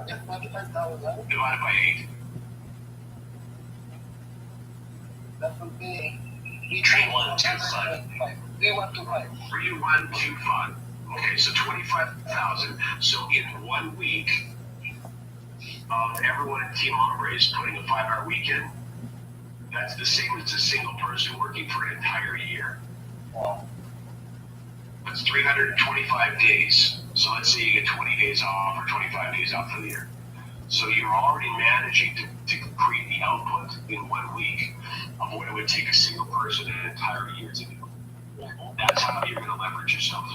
divided by 8. That would be 3125. 3125. 3125. Okay, so 25,000. So in 1 week, everyone at Team Hombre is putting a 5-hour weekend. That's the same as a single person working for an entire year. Wow. That's 325 days. So let's say you get 20 days off or 25 days off for the year. So you're already managing to create the output in 1 week of what it would take a single person an entire year to do. That's how you're going to leverage yourself.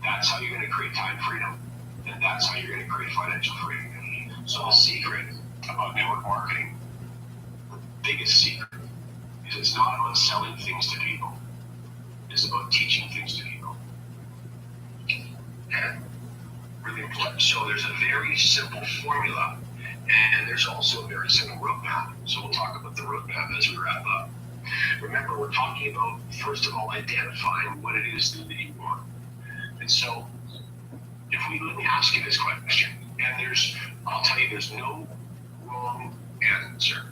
That's how you're going to create time freedom. And that's how you're going to create financial freedom. So the secret about network marketing, the biggest secret, is it's not about selling things to people. It's about teaching things to people. And really important. So there's a very simple formula, and there's also a very simple roadmap. So we'll talk about the roadmap as we wrap up. Remember, we're talking about, first of all, identifying what it is that you want. And so, let me ask you this question, and I'll tell you, there's no wrong answer.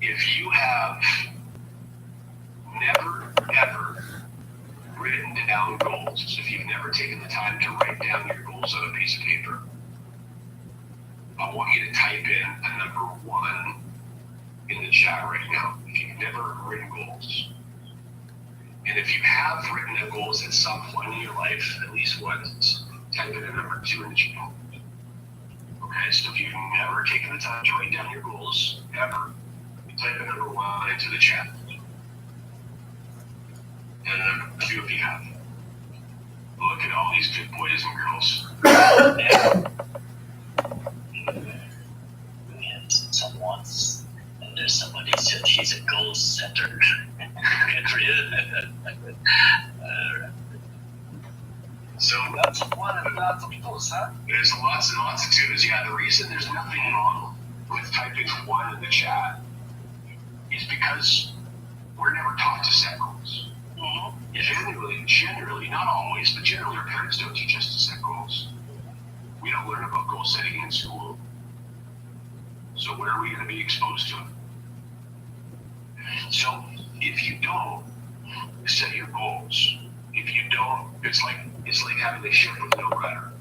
If you have never, ever written down goals, if you've never taken the time to write down your goals on a piece of paper, I want you to type in a number 1 in the chat right now. If you've never written goals, and if you have written the goals at some point in your life, at least once, type in a number 2 in the chat. Okay, so if you've never taken the time to write down your goals, ever, you type in number 1 into the chat. And number 2 if you have. Look at all these good boys and girls. There's somebody said he's a goal setter. Good for you. So Lots of one and lots of goals, huh? there's lots and lots of 2s. Yeah, the reason there's nothing wrong with typing 1 in the chat is because we're never taught to set goals. Generally, not always, but generally our parents don't teach us to set goals. We don't learn about goal setting in school. So where are we going to be exposed to it? So if you don't set your goals, if you don't, it's like having a ship with no rudder.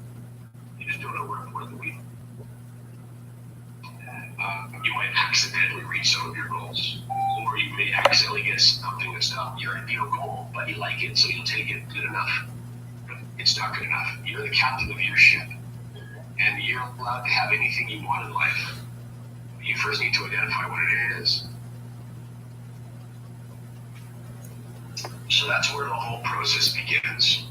You just don't know where to put the wheel. You might accidentally reach some of your goals, or you may accidentally get something that's not your ideal goal, but you like it, so you'll take it. Good enough. But it's not good enough. You're the captain of your ship, and you're allowed to have anything you want in life. You first need to identify what it is. So that's where the whole process begins,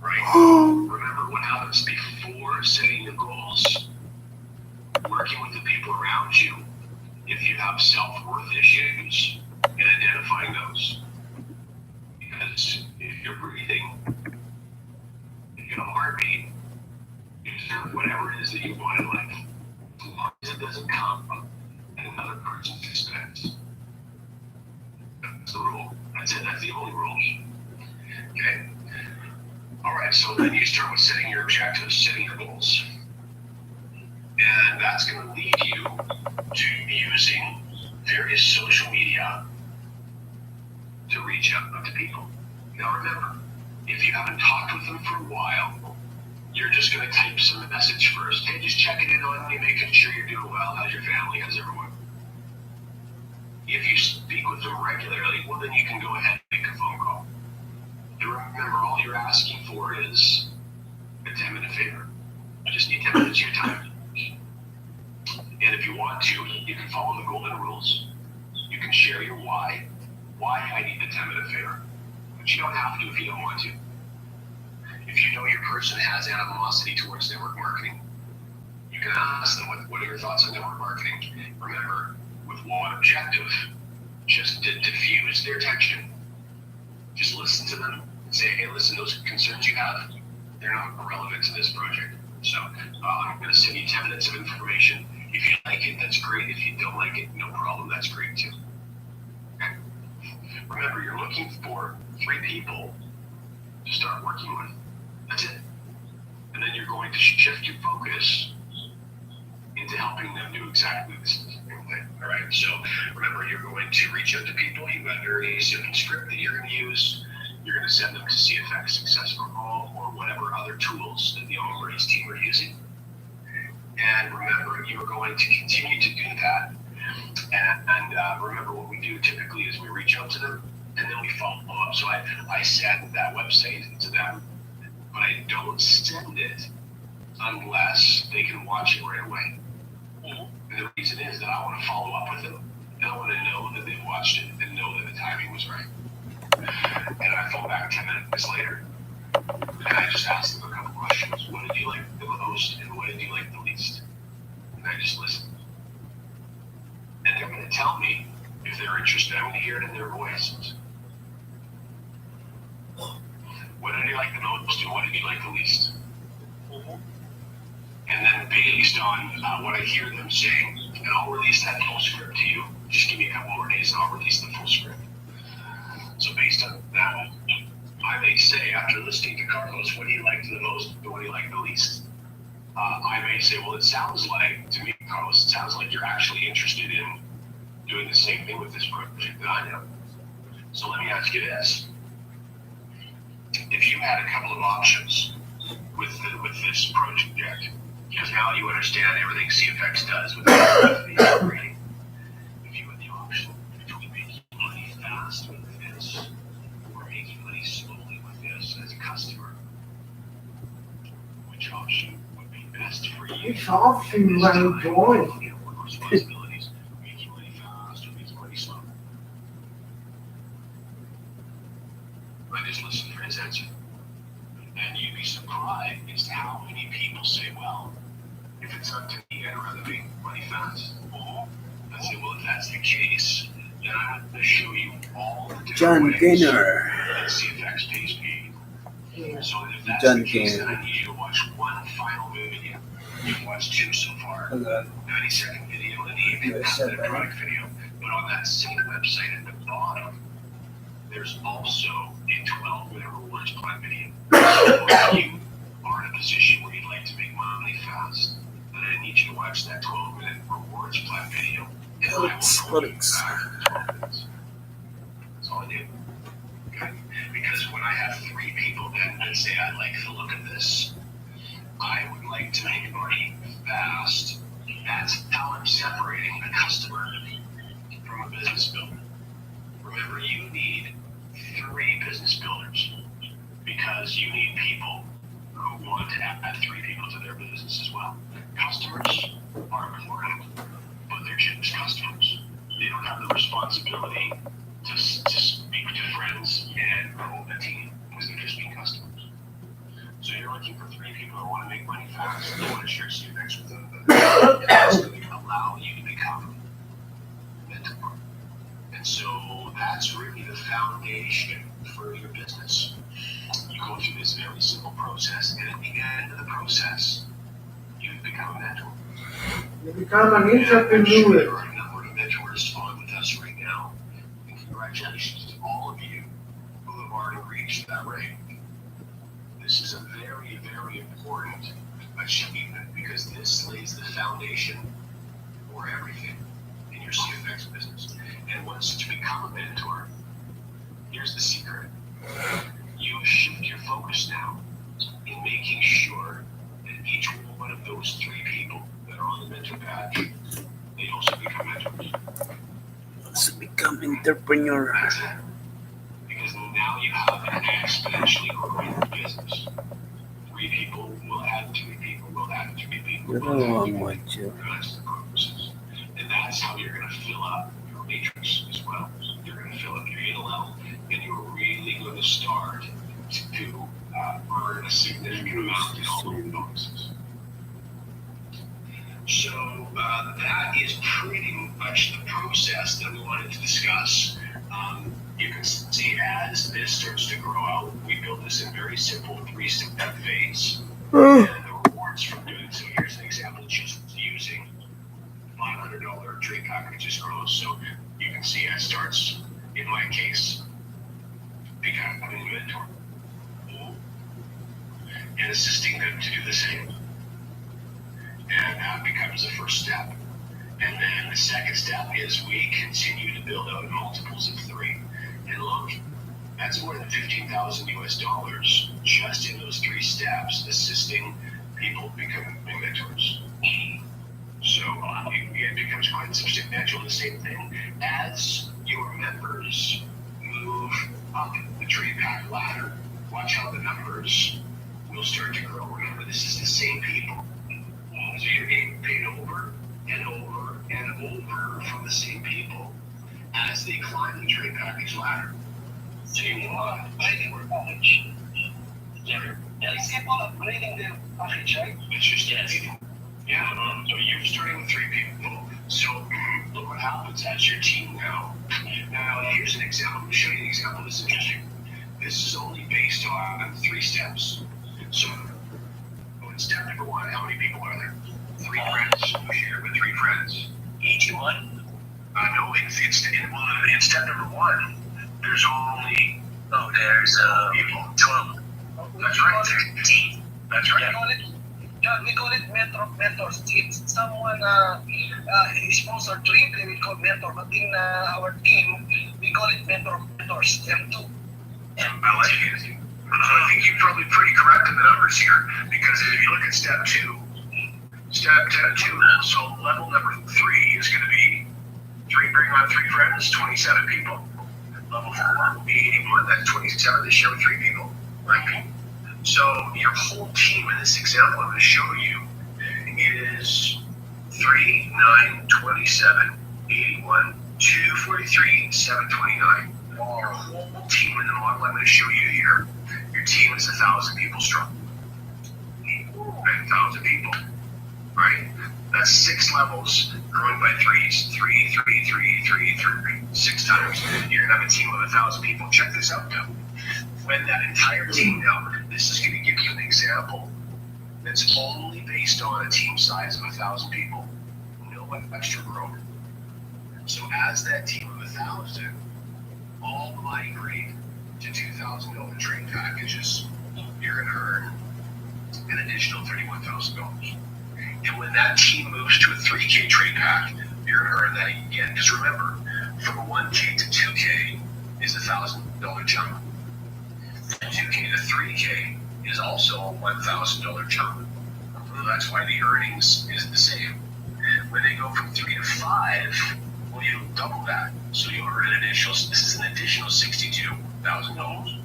right? Remember, what happens before setting your goals, working with the people around you, if you have self-worth issues, and identifying those. Because if you're breathing, if you have a heartbeat, you deserve whatever it is that you want in life, as long as it doesn't come at another person's expense. That's the rule. That's it. That's the only rule. Okay? All right, so then you start with setting your objectives, setting your goals. And that's going to lead you to using various social media to reach out to people. Now remember, if you haven't talked with them for a while, you're just going to type some message first. Hey, just checking in on you, making sure you're doing well. How's your family? How's everyone? If you speak with them regularly, well, then you can go ahead and make a phone call. And remember, all you're asking for is a 10-minute favor. You just need 10 minutes of your time. And if you want to, you can follow the golden rules. You can share your why I need the 10-minute favor. But you don't have to if you don't want to. If you know your person has animosity towards network marketing, you can ask them, what are your thoughts on network marketing? Remember, with one objective, just to diffuse their tension. Just listen to them and say, hey, listen, those concerns you have, they're not relevant to this project. So I'm going to send you 10 minutes of information. If you like it, that's great. If you don't like it, no problem. That's great too. Okay? Remember, you're looking for 3 people to start working with. That's it. And then you're going to shift your focus into helping them do exactly the same thing. All right. So remember, you're going to reach out to people. You've got a very simple script that you're going to use. You're going to send them to CFX Success for All or whatever other tools that the Ombri's team are using. And remember, you're going to continue to do that. And remember, what we do typically is we reach out to them and then we follow up. So I send that website to them, but I don't send it unless they can watch it right away. And the reason is that I want to follow up with them. And I want to know that they've watched it and know that the timing was right. And I phone back 10 minutes later and I just ask them a couple questions. What did you like the most and what did you like the least? And I just listen. And they're going to tell me if they're interested. I'm going to hear it in their voices. What did you like the most and what did you like the least? And then based on what I hear them saying, and I'll release that full script to you. Just give me a couple more days and I'll release the full script. So based on that, I may say, after listening to Carlos, what do you like the most and what do you like the least? I may say, well, it sounds like, to me, Carlos, it sounds like you're actually interested in doing the same thing with this project that I am. So let me ask you this. If you had a couple of options with this project, because now you understand everything CFX does with the operating, if you had the option between making money fast with this or making money slowly with this as a customer, which option would be best for you? Which option do I enjoy? Responsibilities, making money fast or making money slow? I just listened for his answer. And you'd be surprised as to how many people say, well, if it's up to me, I'd rather make money fast. I say, well, if that's the case, then I'm going to show you all the different ways that CFX pays me. So if that's the case, then I need you to watch one final video. You've watched two so far. 90-second video and the product video. But on that same website at the bottom, there's also a 12-minute rewards plan video. So if you are in a position where you'd like to make money fast, then I need you to watch that 12-minute rewards plan video. And I will call you back in 12 minutes. That's all I do. Okay? Because when I have three people that say, I like the look of this, I would like to make money fast, that's how I'm separating a customer from a business builder. Remember, you need 3 business builders because you need people who want to add 3 people to their business as well. Customers are important, but they're just customers. They don't have the responsibility to speak to friends and grow a team because they're just being customers. So you're looking for 3 people who want to make money fast, they want to share CFX with them, and that's going to allow you to become a mentor. And so that's really the foundation for your business. You go through this very simple process, and at the end of the process, you become a mentor. You become an And I'm sure there entrepreneur. are a number of mentors on with us right now, and congratulations to all of you who have already reached that rank. This is a very, very important achievement because this lays the foundation for everything in your CFX business. And once you become a mentor, here's the secret. You shift your focus now in making sure that each one of those 3 people that are on the mentor badge, they also become mentors. Also become entrepreneur. That's it. Because now you have an exponentially growing business. 3 people will add 3 people, will add 3 people, will add 3 people. That's the process. And that's how you're going to fill up your matrix as well. You're going to fill up your data level, and you're really going to start to earn a significant amount in all of the bonuses. So that is pretty much the process that we wanted to discuss. You can see as this starts to grow out, we build this in very simple 3-step phase. And the rewards from doing so, here's an example just using $500 trade packages grows. So you can see it starts, in my case, becoming a mentor and assisting them to do the same. And that becomes the first step. And then the second step is we continue to build out multiples of 3. And look, that's more than $15,000 just in those 3 steps, assisting people becoming mentors. So it becomes quite substantial. The same thing as your members move up the trade pack ladder. Watch how the numbers will start to grow. Remember, this is the same people. So you're getting paid over and over and over from the same people as they climb the trade package ladder. So you are upgrading your package. Yeah. Yes. People upgrading their package, right? It's just yeah. So you're starting with 3 people. So look what happens as your team now. Now here's an example. I'm going to show you an example that's interesting. This is only based on 3 steps. So in step number 1, how many people are there? 3 friends. You share with 3 friends. Each one? No, in step number 1, there's only There's people. 12. That's right. 15. That's We right. call it, yeah, we call it mentors. If someone is sponsored to it, they will call mentor. But in our team, we call it mentors, M2. I like it. I think you're probably pretty correct in the numbers here, because if you look at step 2, so level number 3 is going to be bring on 3 friends, 27 people. Level 4 will be 81, that's 27, they share with 3 people. Right? So your whole team in this example I'm going to show you is 3, 9, 27, 81, 243, 729. Your whole team in the model I'm going to show you here, your team is 1,000 people strong. Right? 1,000 people. Right? That's 6 levels growing by 3s. 3, 3, 3, 3, 3. 6 times. You're going to have a team of 1,000 people. Check this out now. When that entire team now, this is going to give you an example that's only based on a team size of 1,000 people. No extra growth. So as that team of 1,000 all migrate to $2,000 trade packages, you're going to earn an additional $31,000. And when that team moves to a 3K trade pack, you're going to earn that again. Because remember, from 1K to 2K is a $1,000 jump. From 2K to 3K is also a $1,000 jump. So that's why the earnings is the same. When they go from 3 to 5, well, you double that. So you'll earn an additional, this is an additional $62,000.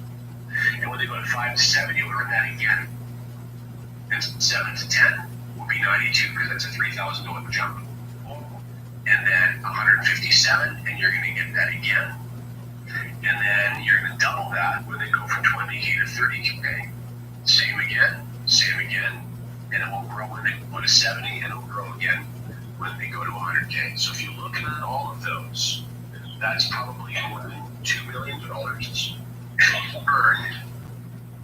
And when they go to 5 to 7, you'll earn that again. And 7 to 10 will be 92, because that's a $3,000 jump. And then 157, and you're going to get that again. And then you're going to double that when they go from 20K to 30K. Same again, and it will grow when they go to 70, and it will grow again when they go to 100K. So if you look at all of those, that's probably more than $2 million earned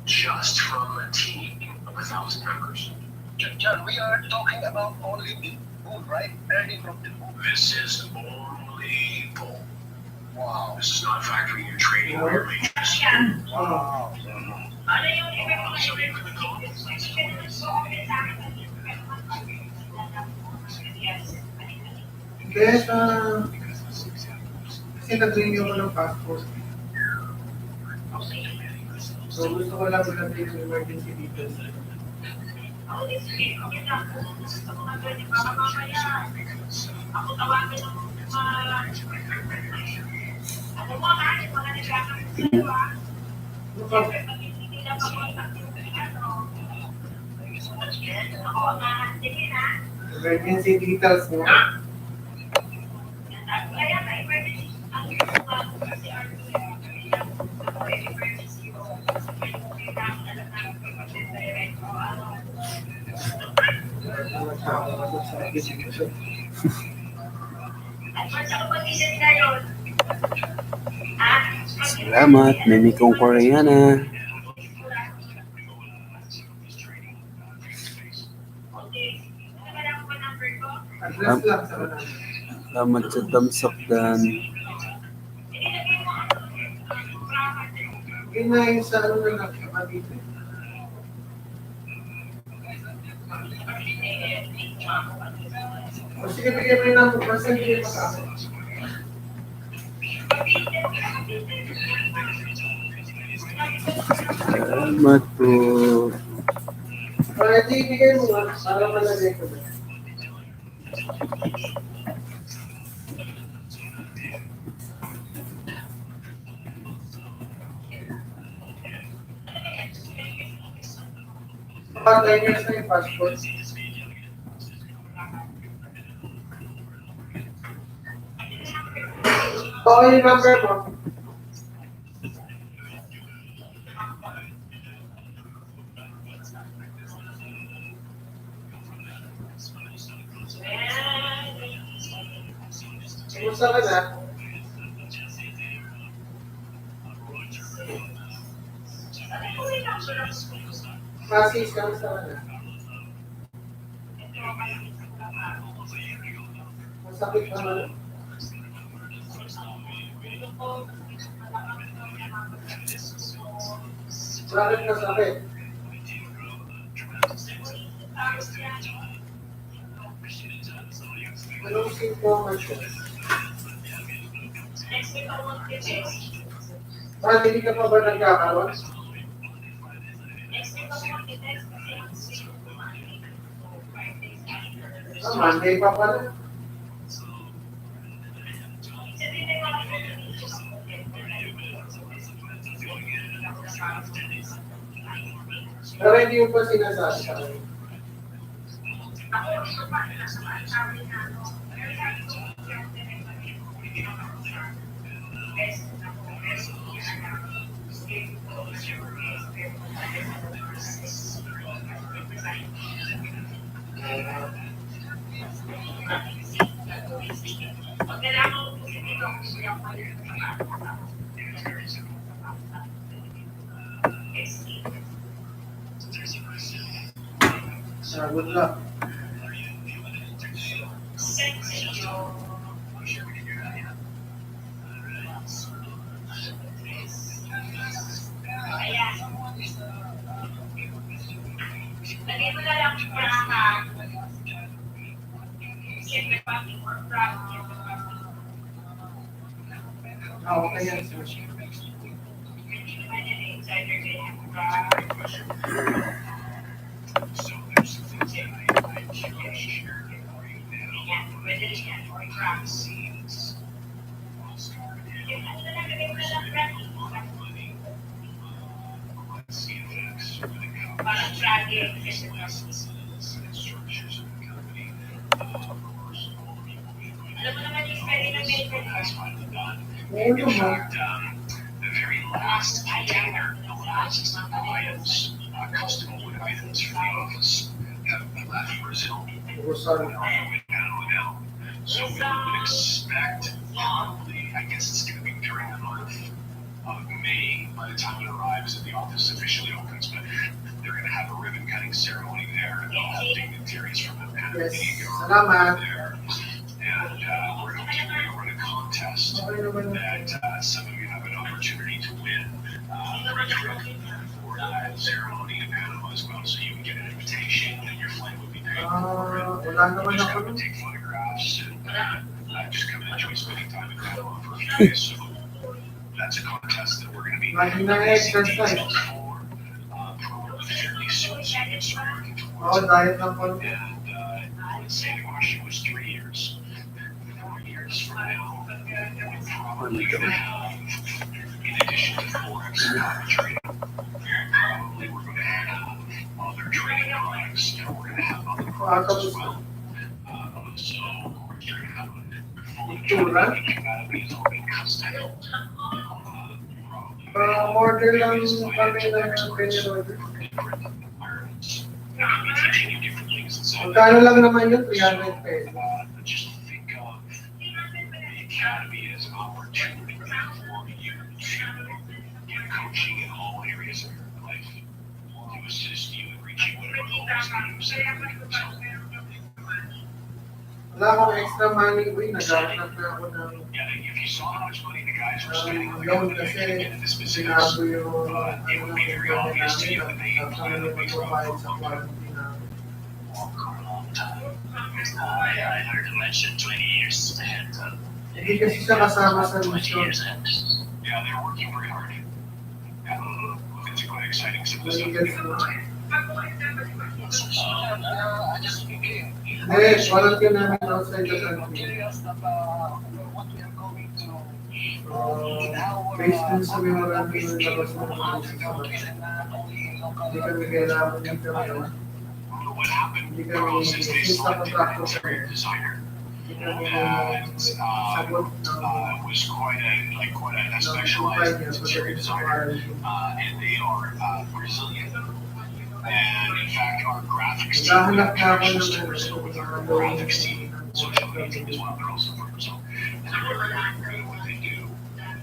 just from a team of 1,000 members. John, we are talking about only the pool, right? Earning from the pool. This is only pull. Wow. This is not factoring your trading or your wages. Wow. So you're going to go. Kaya kasi nag-renew ko ng passport. So gusto ko lang ilagay yung emergency details. Emergency details mo. Salamat, Mimi kong Koreana. Address lang sa kanila. Salamat sa TAMSAK dan. Yun na yung sa ano na lang, dito. O sige, bigyan mo yung number. Basta bigyan mo sa akin. Salamat po. Ito ibigay mo nga. Para malagay ko na. Kapag 9 years na yung passport. Okay yung number mo. Kumusta ka na? Masis, kamusta ka na? Masakit ka na? Bakit masakit? Anong simptomas ko? Bakit hindi ka pa ba nagkakaroon? Monday pa pala. Pero hindi mo pa sinasabi sa akin. Good luck. Lagay mo na lang para Okay yan. parang tragedy. Alam mo naman yung study ng medical Ngayon mo. The very last container, the last items, custom wood items for the office have left Brazil. Rosario. So we would expect, probably, I guess it's going to be during the month of May by the time it arrives and the office officially opens, but they're going to have a ribbon cutting ceremony there and they'll have dignitaries from the Yes. Panamanian Salamat. there. And we're going to run a contest Okay naman. that some of you have an opportunity to win a trip for that ceremony in Panama as well. So you can get an invitation and your flight would be paid for. Wala naman Just ako come and nun. take photographs and just come and enjoy spending time in Panama for a few days. So that's a contest that we're going to be Lagi na exercise. for probably fairly soon. So you can start working Oo, towards it. diet lang po. And let's say the question was 3 years. 4 years from now, we're probably going to have, in addition to Forex training, probably we're going to have other training products and we're going to have other products as well. So we're going to have Academy is all being custom. Order lang kami ng pinilorder. Different things inside. Magkano lang naman yun? 300 pesos. Just think of the academy as an opportunity for you to get coaching in all areas of your life, to assist you in reaching whatever goals that you set for yourself. Wala akong extra money. Uy, naghahanap na ako ng Yeah, if you saw how much money the guys were spending on loan the kasi get into specifics, sinabi yung it would be very obvious to you that they at kami plan yung to make magbabayad sa quarantine namin. for a long time. mentioned 20 years ahead. Hindi kasi siya kasama sa 20 mission. years ahead. Yeah, they're working very hard. It's quite exciting. Some of the stuff Maligas they're mo. doing. I just became Hindi, quarantine namin outside the country. curious about what we are going to in Based dun sa our memorandum office ng in labas ng other police countries sa and not only in local Hindi kami kailangan dito ngayon. What happened Hindi kami was is they since selected an contractor interior designer Hindi kami that sagot was quite a ng specialized kumpanya interior pagdating sa designer, quarantine. and they are Brazilian. And in fact, our graphics team, Naghahanap na ako just ng our graphics team, social media team as well, they're also from Brazil. And they're very, very good at what they do.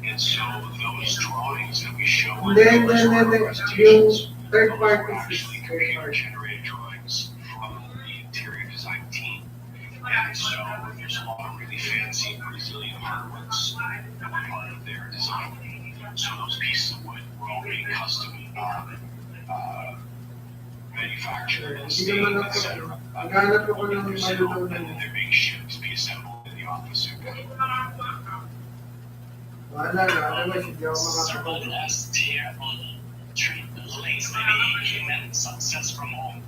And so those drawings that we show in Then, those yung presentations, third those party were actually is third party. computer-generated drawings from the interior design team. And so there's a lot of really fancy Brazilian hardwoods that were part of their design. So those pieces of wood were all being custom manufactured and Hindi stained, naman ako, etc. naghanap ako ng in Brazil, and malulungan. then they're being shipped to be assembled in the office. Wala na, otherwise hindi ako Sir makakapag. Bob asked here about treat the links. Maybe he meant success from home.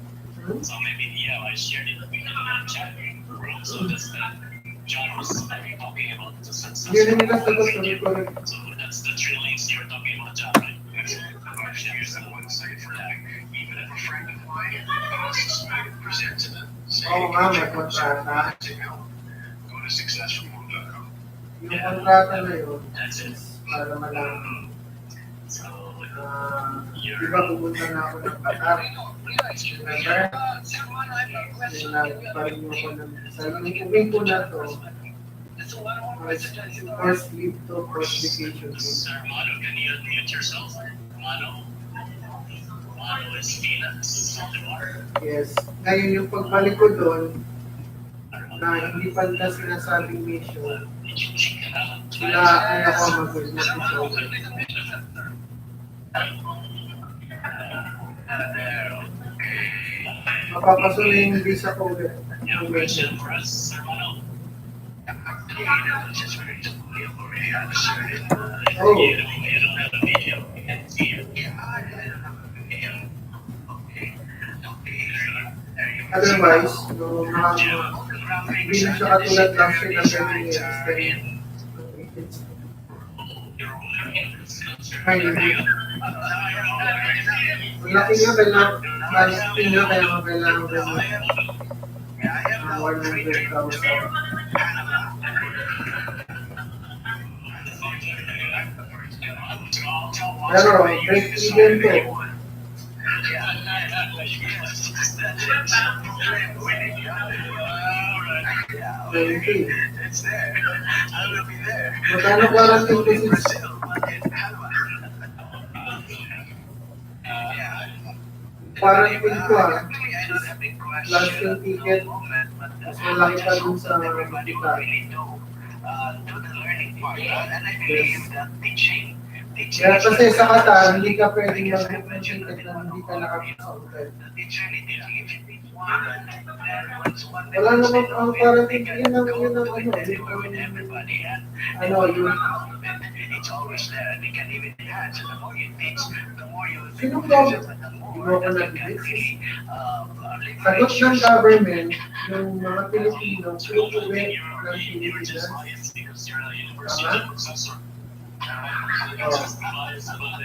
So maybe, yeah, I shared it in the chat room. So that's that. John was talking about the success Hindi from nila sagot home. sa recording. So that's the three links you were talking about, John, right? That's it. I'm going to use that one second for that. Even if a friend of mine asks me to present to them, say, Oo nga, may check out kontrata. go to successfulhome.com. Yung kontrata na yun, That's it. para malaman. So, Di ba pupunta na ako ng Qatar? Remember? Yung nagparin mo ko ng sabi ng ubing ko na to, first leave to first vacation. Sir Mano, can you unmute yourself? Mano? Mano is Venus. Yes. Ngayon yung pagbalik ko doon, na hindi pa nila sinasabing mission, sila ay ako mag-episode. Mapapasok na yung visa ko ulit. You have a question for us, Sir Mano? Oh, You don't have a video. We can see you. otherwise, no, hindi na siya katulad last year na pwede niya extend. Ay, hindi. Ang laki nga, kailangan, laki nga, kaya nga kailangan ganyan. 100,000. Pero, break even to. Twenty. Magkano quarantine visit? Quarantine ko plus yung ticket, mas malaki pa dun sa kita. Kaya kasi sa Qatar, hindi ka pwedeng mag-book ng ticket na hindi ka nakapit sa hotel. Wala naman ang quarantine, yun ang sino ba? Hindi mo ko nag-visit. Sagot ng government, yung mga Pilipino, uuwi ng Pilipinas.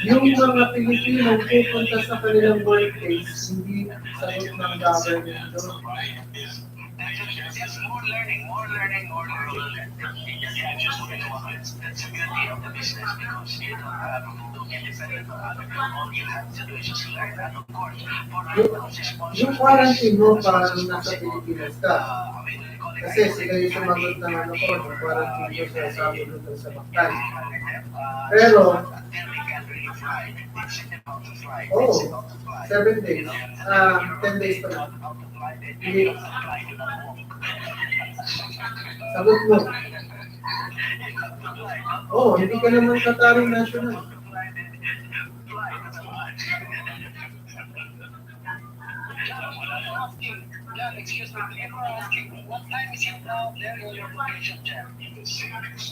Yung mga Pilipino pupunta sa kanilang workplace, hindi sagot ng government doon. More learning. Yeah, just that's the beauty of the business because you don't get dependent on other people. All you have to do is just learn that, of course. For right now, it's Yung quarantine mo parang nasa Pilipinas ka. Kasi sila yung sumagot ng ano ko, yung quarantine ko sa sabi doon sa Baktan. Pero, 7 days. 10 days pa lang. Hindi. Sagot mo. Oh, hindi ka naman Qatari national. Jan, excuse me, people are asking, what time is it now there in your location, Jan? It's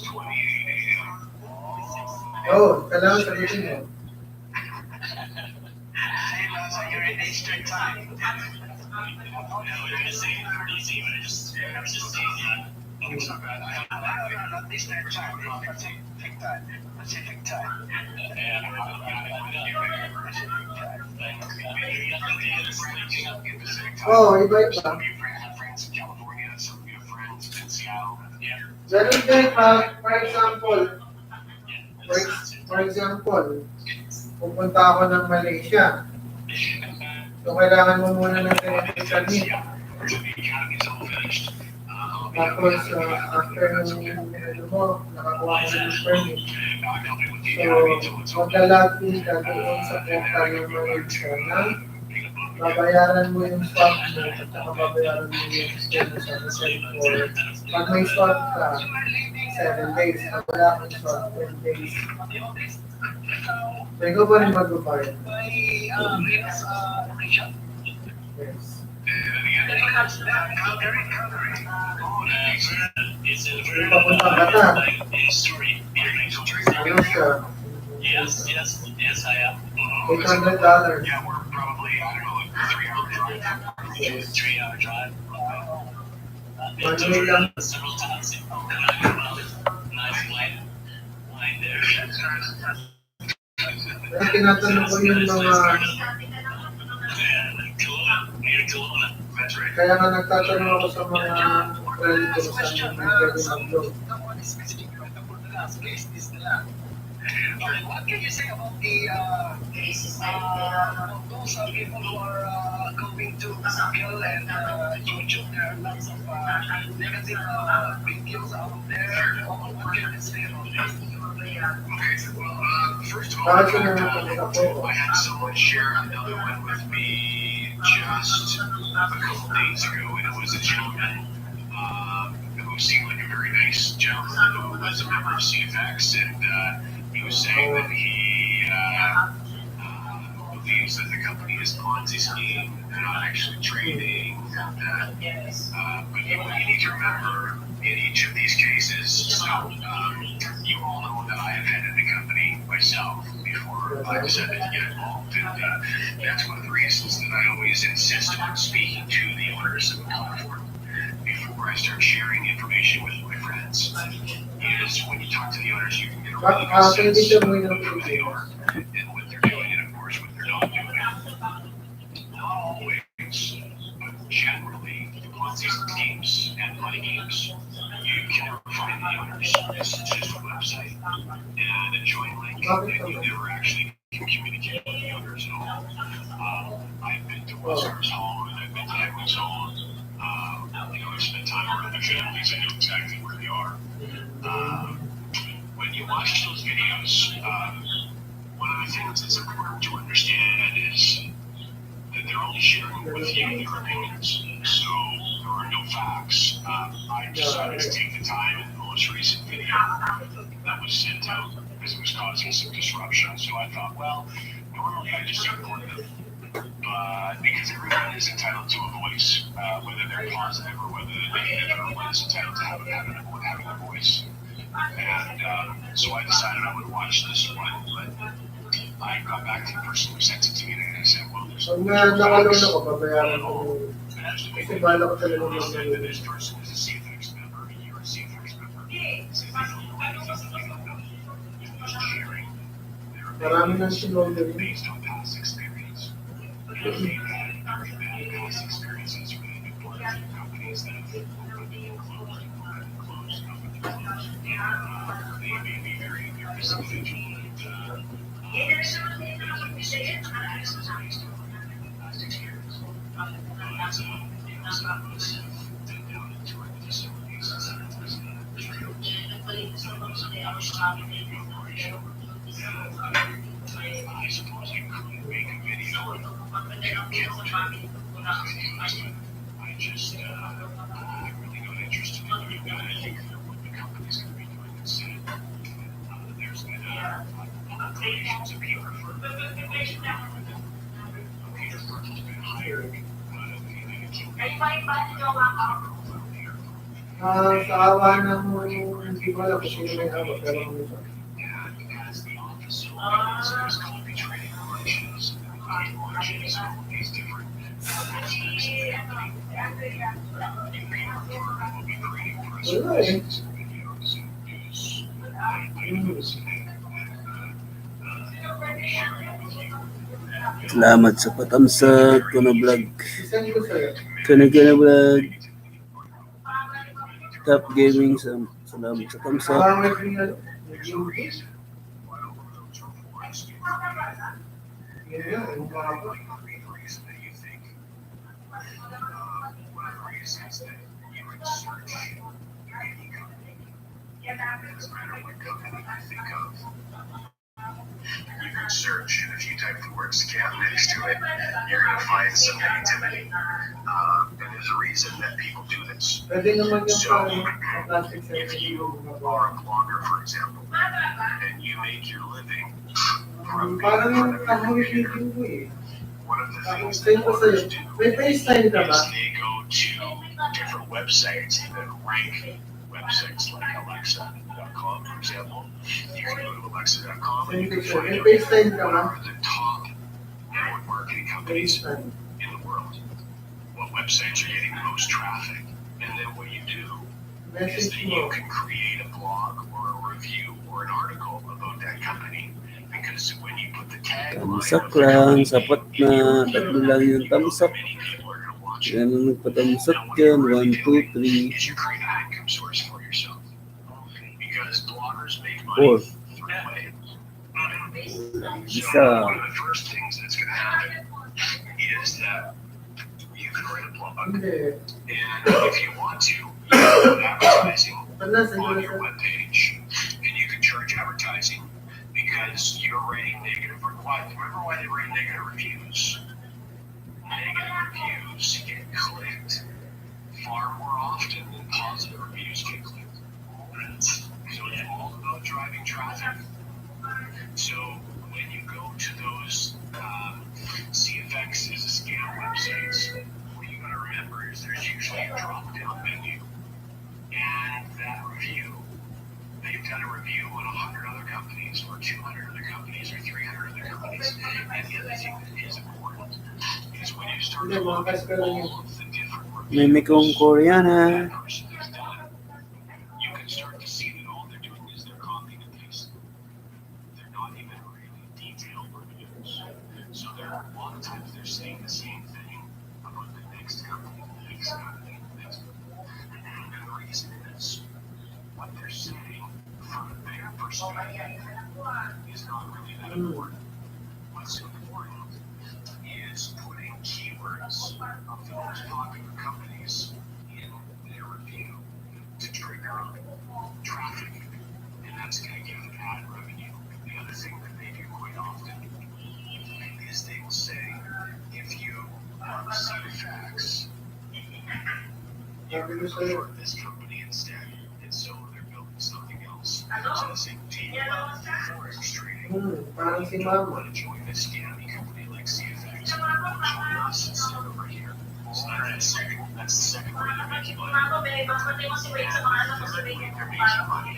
28 a.m. Oh, kailangan sagutin mo. Same as you're in Eastern time. Yeah, we're gonna say easy, but I was just saying, It's not bad. Not Eastern time, it's Pacific time. Pacific time. Oh, iba-iba. Some of you have friends in California, some of you have friends in Seattle. Yeah. Ganun din, for example, pupunta ako ng Malaysia. So, kailangan mo muna ng permit. The academy is all finished. Tapos, after nung nakakuha ko ng permit. I'm helping with the academy until it's So, open. maglalagin ka doon sa portal ng Malaysia na babayaran mo yung swap mo at saka babayaran mo yung scheme sa result for pag may swap ka, 7 days. Pag wala kang swap, 10 days. So, ikaw pa rin magbabayad. Yes. Papunta ka na. Ano siya? Yes, I am. $800. Yeah, we're probably, I don't know, like 3-hour drive. Yes. 3-hour drive. Manual lang. Several times. Nice line there. Kaya tinatanong ko yung mga, kaya nga nagtatanong ako sa mga friend ko sa mga pwede mag-vlog. What can you say about the those people who are going to Google and YouTube? There are lots of negative videos out there. What can you say about this? Okay, well, first of all, Bakit sila nagpapalita ko? I had someone share another one with me just a couple days ago, and it was a gentleman who seemed like a very nice gentleman who was a member of CFX, and he was saying that he believes that the company is Ponzi scheme and not actually trading. But you need to remember in each of these cases, so you all know that I have headed the company myself before I decided to get involved, and that's one of the reasons that I always insist on speaking to the owners of the platform before I start sharing information with my friends. Is when you talk to the owners, you can get a really good sense of who they are and what they're doing, and of course what they're not doing. Not always, but generally, the Ponzi schemes and money games, you can never find the owners. It's just a website and a join link, and you never actually can communicate with the owners at all. I've been to Wesker's home, and I've been to Edwin's home. I've spent time around their families. I know exactly where they are. When you watch those videos, one of the things that's important to understand is that they're only sharing with you their opinions. So there are no facts. I decided to take the time in the most recent video that was sent out because it was causing some disruption. So I thought, well, normally I just ignore them. But because everyone is entitled to a voice, whether they're positive or whether they're negative, everyone is entitled to having a voice. And so I decided I would watch this one, but I got back to the person who sent it to me and I said, well, there's Pag nakalun ako, babayaran ko yung, kasi bala ko talaga I'll yung say that this person is a CFX member, you're a CFX member. Say they don't know anything, they don't know. You're just sharing their marami nang opinions sinolder yun. based on past experience. They've had very bad past experiences with important companies that have opened and closed, opened and closed, opened and closed. They may be very nervous individual and based on past experience. But some of us have been down into our facilities and some of us have trailed some of us have watched the operation. I suppose I could make a video to counter those videos, but I just, I really got interested in doing that. I think that what the company's going to be doing instead, there's been operations of Peter for Peter Burke has been hired Sa awa ng hindi ko alam kung sino may awa, pero ano siya. As the officer witnesses copy trading functions, launches, all these different aspects of the company, you may refer to be creating press Wala eh. releases, videos, and news items, sharing with you. Salamat sa patamsak, Kuno Vlog. Isend ko sa'yo. Kana Vlog. Top Gaming, salamat sa tamsak. May ano? Nag-YouTube? Yun nga, yung mga po. You can search, and if you type the word scam next to it, you're going to find some negativity. And there's a reason that people do this. Pwede naman yung So, plastic if surgery you yung mga are a blogger, for example, and you make your living from being parang in front of your kahawig computer, yung ko eh. one of the things Send that ko bloggers sa'yo. do May FaceTime ka ba? is they go to different websites that rank websites like Alexa.com, for example. You can go to Alexa.com and you can find May out FaceTime ka what ba? are the top network marketing companies FaceTime. in the world. What websites are getting the most traffic? And then what you do is Message that you mo. can create a blog or a review or an article about that company. Because when you put the tagline Tamsak of the lang, company sapat in na. your Tatlo review, lang yung tamsak. many people are going to watch it. Yan ang nagpatamsak Now, what dyan. you're really 1, 2, doing 3, is you're creating an income source for yourself. Because bloggers make 4. money three ways. Isa. So one of the first things that's going to happen is that you can write a blog, Hindi. and if you want to, you can put advertising Pala, send ko on na your sa'yo. webpage, and you can charge advertising because you're writing negative. Remember why they write negative reviews? Negative reviews get clicked far more often than positive reviews get clicked. So it's all about driving traffic. So when you go to those CFX is a scam websites, what you gotta remember is there's usually a drop-down menu, and that review, they've done a review on 100 other companies, or 200 other companies, or 300 other companies. And the other thing that is important is when you start to look at all of the different Mimi kong reviews Koreana. that person has done, you can start to see that all they're doing is they're copying and pasting. They're not even really detailed reviews. So a lot of times they're saying the same thing about the next company, the next company, the next company. And the reason is what they're saying from their perspective is not really that important. What's important is putting keywords of the most popular companies in their review to trigger traffic, and that's going to give them ad revenue. The other thing that they do quite often is they will say, if you see the facts, you Sabi ko can sa'yo. prefer this company instead, and so they're building something else. So the same team, forex trading, Parang si don't Mama. want to join a scammy company like CFX, join us instead over here. So that's the second way they're making money. Mga ko, binibas mo si Wade sa mga anak ko si Wade. They're making money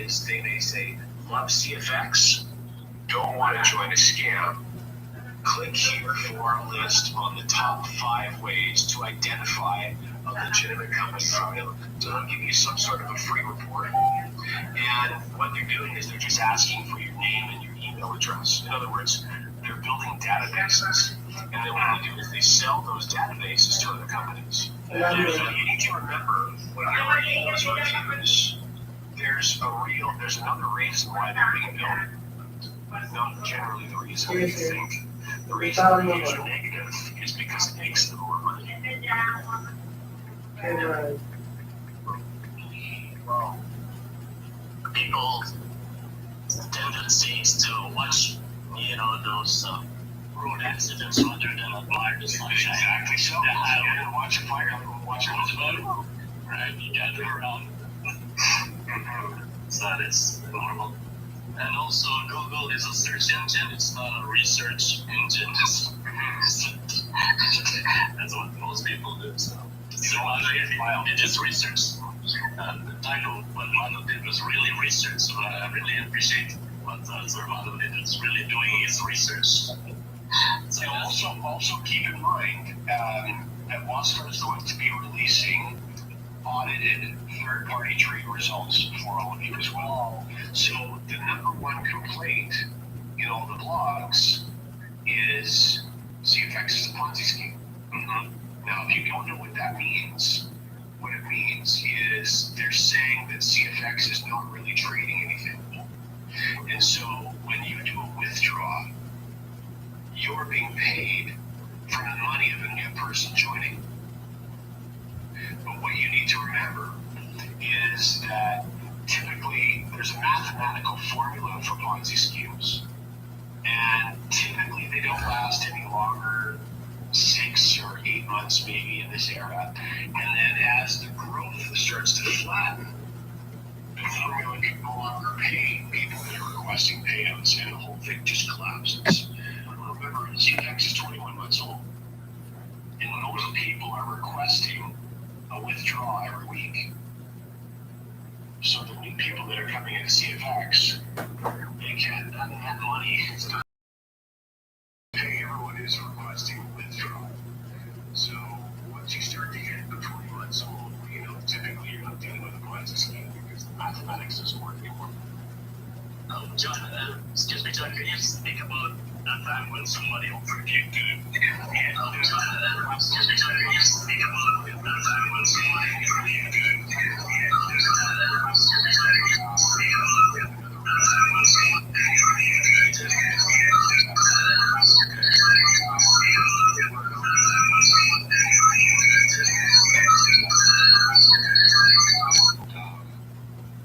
is they may say, love CFX, don't want to join a scam. Click here for a list on the top 5 ways to identify a legitimate company from them. So they'll give you some sort of a free report. And what they're doing is they're just asking for your name and your email address. In other words, they're building databases. And then what they do is they sell those databases to other companies. So you need to remember when you're reading those reviews, there's another reason why they're being built. Not generally the reason you think. The reason they're usually negative is because it makes them more money. Kaya, Well, people tendencies to watch, those road accidents rather than admire the sunshine. Exactly so. The highway. Yeah, watch a fire, watch a hospital. Right, you gather around. So that's normal. And also, Google is a search engine. It's not a research engine. That's what most people do. So it is research. The title, what Manu did was really research. So I really appreciate what Manu did. Is really doing his research. So also keep in mind that WASCAR is going to be releasing audited third-party trade results for all of you as well. So the number one complaint in all the blogs is CFX is a Ponzi scheme. Now, if you don't know what that means, what it means is they're saying that CFX is not really trading anything. And so when you do a withdraw, you're being paid from the money of a new person joining. But what you need to remember is that typically there's a mathematical formula for Ponzi schemes. And typically they don't last any longer, 6 or 8 months maybe in this era. And then as the growth starts to flatten, the formula can no longer pay people that are requesting payouts, and the whole thing just collapses. Remember, CFX is 21 months old. And those people are requesting a withdrawal every week. So the new people that are coming into CFX, they can't, that money is not pay everyone who's requesting withdrawal. So once you start to get to 20 months old, typically you're not dealing with a Ponzi scheme because the mathematics doesn't work anymore. John, excuse me, John, can you speak about that time when somebody offered you to excuse me, John, can you speak about that time when somebody offered you to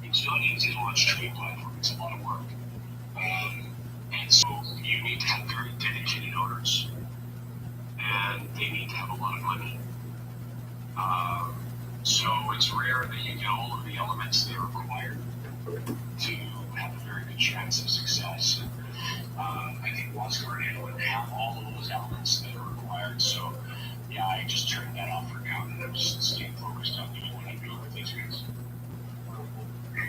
It's not easy to launch a trading platform. It's a lot of work. And so you need to have very dedicated owners. And they need to have a lot of money. So it's rare that you get all of the elements that are required to have a very good chance of success. And, I think WASCAR and Analytic have all of those elements that are required. So yeah, I just turned that off for now, and I'm just staying focused on doing what I'm doing with these guys.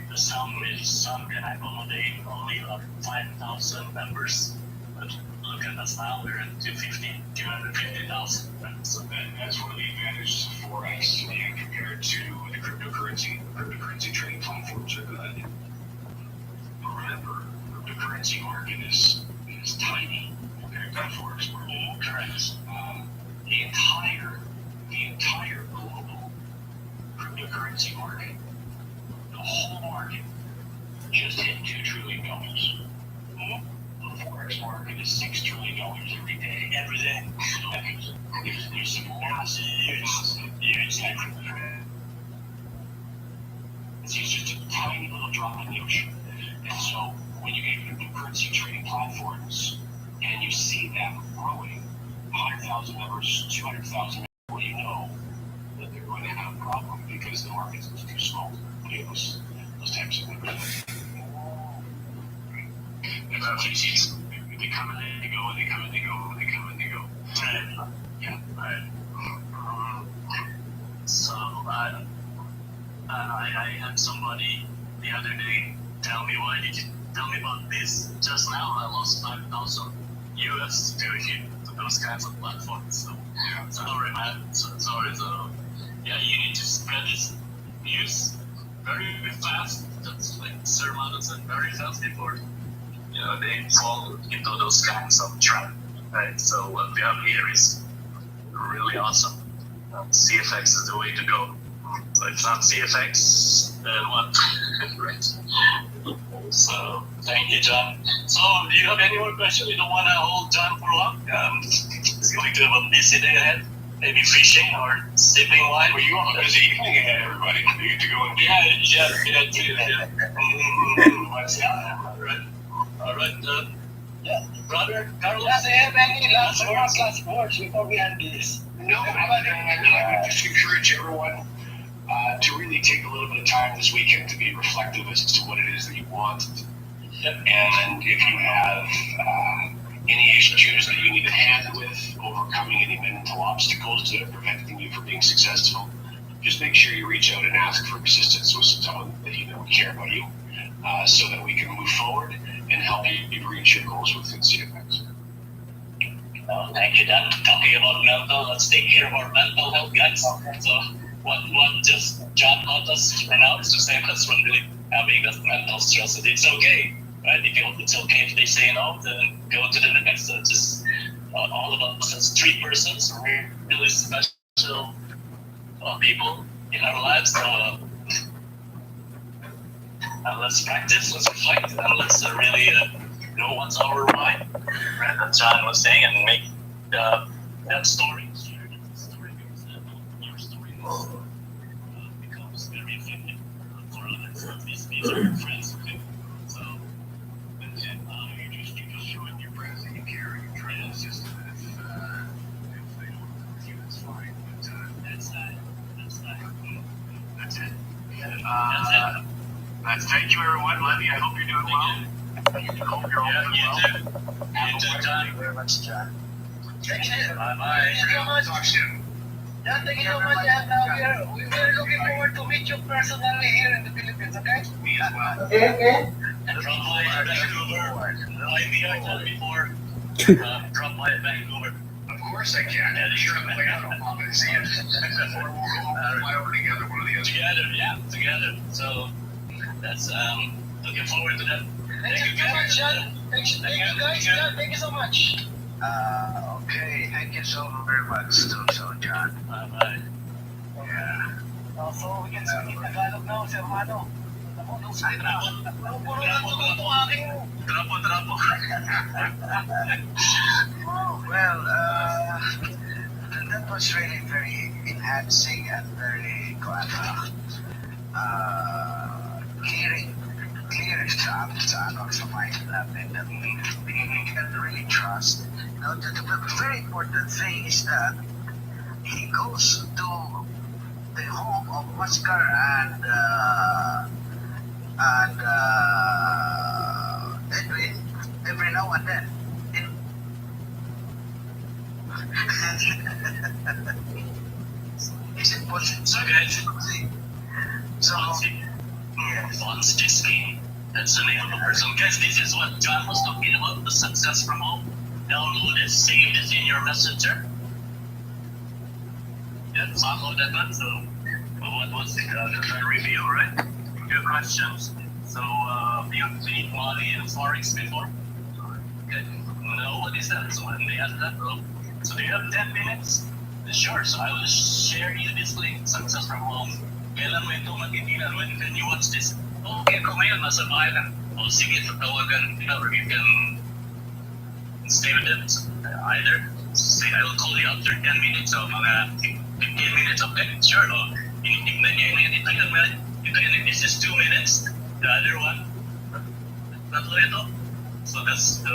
the sound is sunk and I accommodate only 5,000 members. But look at us now, we're at 250,000. So that's one of the advantages of Forex compared to the cryptocurrency. Cryptocurrency trading platforms are good. But remember, the cryptocurrency market is tiny compared to the Forex market. Correct. The entire global cryptocurrency market, the whole market, just hit $2 trillion. The Forex market is $6 trillion every day. Every day. There's some massive, huge it's just a tiny little drop in the ocean. And so when you get cryptocurrency trading platforms and you see them growing, 100,000 members, 200,000 members, well, you know that they're going to have a problem because the market's too small to pay those types of numbers. That's how easy. They come and they go, and they come and they go, and they come and they go. Right. Yeah. Right. So I had somebody the other day tell me, why did you tell me about this just now? I lost 5,000 US to those kinds of platforms. So sorry, man. Sorry. So yeah, you need to spread this news very fast. That's like Sir Manu said, very fast before they fall into those kinds of trap. Right. So what we have here is really awesome. CFX is the way to go. So if not CFX, then what? Right. So thank you, John. So do you have any more questions? You don't want to hold John for long? It's going to have a busy day ahead. Maybe fishing or sipping wine. Well, you have a busy evening ahead, everybody. You get to go and do All right. Yeah, brother Carlos. Does he have any last words before we end this? No, I would just encourage everyone to really take a little bit of time this weekend to be reflective as to what it is that you want. Yep. And if you have any issues that you need a hand with, overcoming any mental obstacles that are preventing you from being successful, just make sure you reach out and ask for assistance with someone that you know care about you, so that we can move forward and help you reach your goals with CFX. Thank you, Dan. Talking about mental, let's take care of our mental health, guys. So what just John taught us right now is to save us from really having that mental stress. And it's okay, right? It's okay if they say no, then go to the next. Just all of us as 3 persons, really special people in our lives. Let's practice, let's reflect, and let's really know what's our why, right? That John was saying, and make that story, share that story, because your story becomes very effective for others. These are your friends, okay? So that's it. You just show it your friends that you care and you try to assist them if they don't work with you, that's fine. But that's it. That's it. Thank you, everyone. Levy, I hope you're doing well. I hope you're all doing well. You too, John. Thank you very much, John. Thank you. Bye-bye. Thank you so much. Talk soon. John, thank you so much. And we're looking forward to meet you personally here in the Philippines, okay? Me as well. Okay? Drop by Vancouver. Like me, I told before. Drop by Vancouver. Of course I can. Sure, I'm like, I don't want to see it. Or we'll fly over together, one or the other. Together. So that's looking forward to that. Thank you so much, John. Thank you, guys. John, thank you so much. Okay, thank you so very much, so John. Bye-bye. Yeah. So we can speak in Tagalog now, Sir Mano. Puro lang tututo aking... Trapo. Well, that was really very enhancing and very clear sa mind natin that we can really trust. You know, the very important thing is that he goes to the home of Oscar and Edwin every now and then. Is it possible? So, yes. Once this game, that's the name of the person. Guys, this is what John was talking about, the success from home. Download it, save this in your messenger. Yeah, follow that one. So, what was the review, right? Good questions. So, you need money in Forex before? Okay. No, what is that? So, when they ask that, so do you have 10 minutes? Sure, so I will share you this link, Success from Home. Kailan mo ito magtitinan when you watch this? Okay, kung ngayon, nasa bahay lang. O sige, tawagan, or you can stay with it. Either say, I will call you after 10 minutes o mga 15 minutes, okay? Sure, o tinitignan niya yun. Ito yun, this is 2 minutes. The other one, tatlo ito. So that's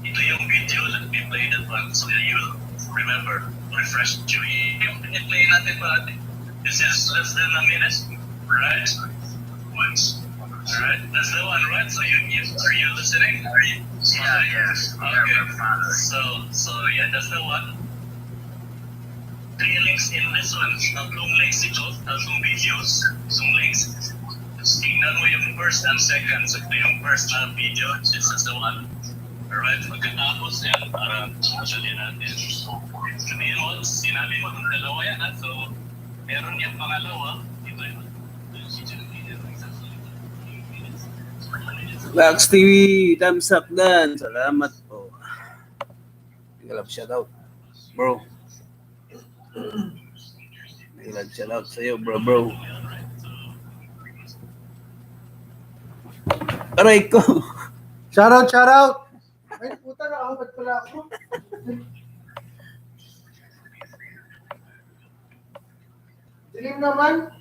ito yung video that we played at one. So you will remember, refresh you. Yung play natin ba? This is less than a minute, right? Once. Alright, that's the one, right? So are you listening? Are you? Yeah, yes. Okay. So yeah, that's the one. 3 links in this one. Tatlong links ito, tatlong videos, tatlong links. Tingnan mo yung first and second. So ito yung first na video, this is the one. Alright, pagkatapos yan, para actually natin. Sabihin mo, sinabi mo ng dalawa yan, ha? So, meron yung pangalawa, ito yun. Lax TV, TAMSAK Dan. Salamat po. Nag-love shoutout, bro. Nag-love shoutout sa'yo, bro. Aray ko. Shoutout! Ay, puta, nakahubad pala ako. Dilim naman.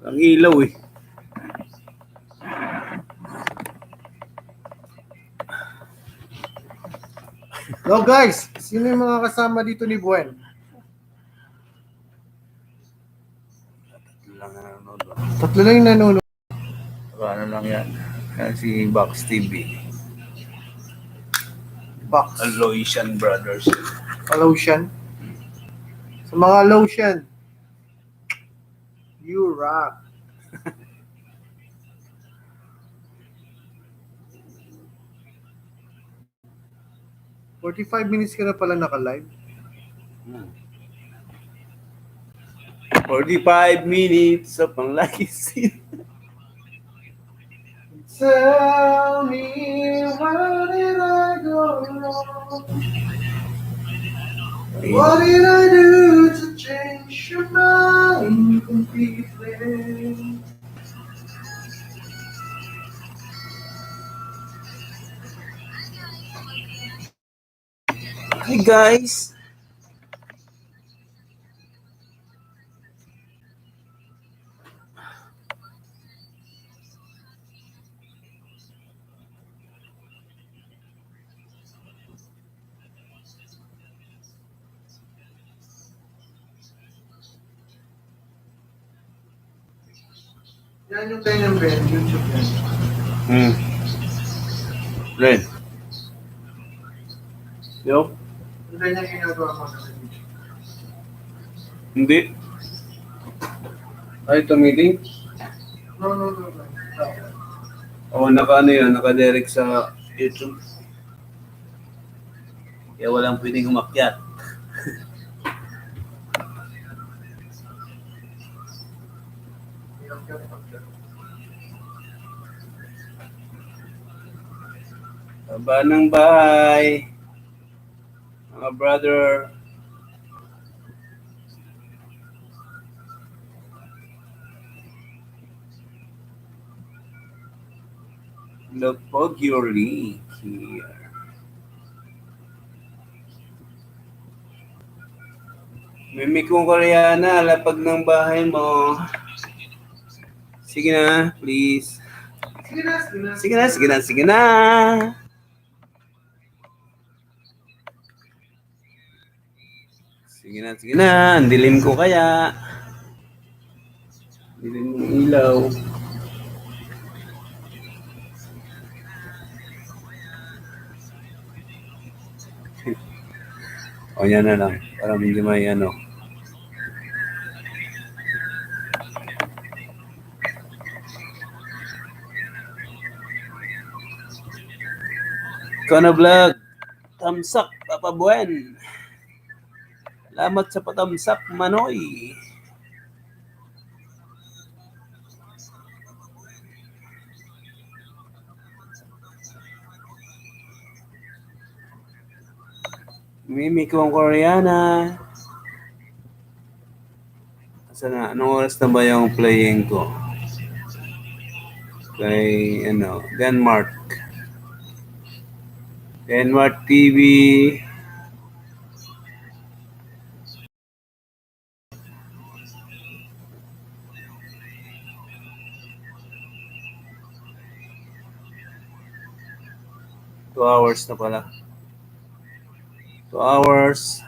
Ang ilaw eh. So guys, sino yung mga kasama dito ni Buen? Tatlo lang yung nanonood. Ano lang yan. Yan si Box TV. box. Aloysian Brothers. Lotion. Sa mga lotion, you rock. "45 minutes ka na pala naka-live." 45 minutes of ang lucky scene. Tell me, where did I go wrong? What did I do to change your mind completely? Hi guys. Yan yung kanyang Ben, YouTube yan. Ren. Yo? Yung kanyang ginagawa mo sa YouTube. Hindi. Ay, tumiting? No. Oo, naka-ano yun, naka-direct sa YouTube. Kaya walang pwedeng umakyat. Baba ng bahay. Mga brother. Lapag your link here. Mimik kong Koreana, lapag ng bahay mo. Sige na, please. Sige na. Sige na, sige na, sige na. Sige na, sige na. Ang dilim ko kaya. Dilim ng ilaw. O yan na lang. Para hindi may ano. Ikaw na vlog. Tamsak, Papa Buen. Salamat sa patamsak, Manoy. Mimi ko ang Koreana. Asa na? Anong oras na ba yung playing ko? Kay, Denmark. Denmark TV. Two hours na pala. 2 hours.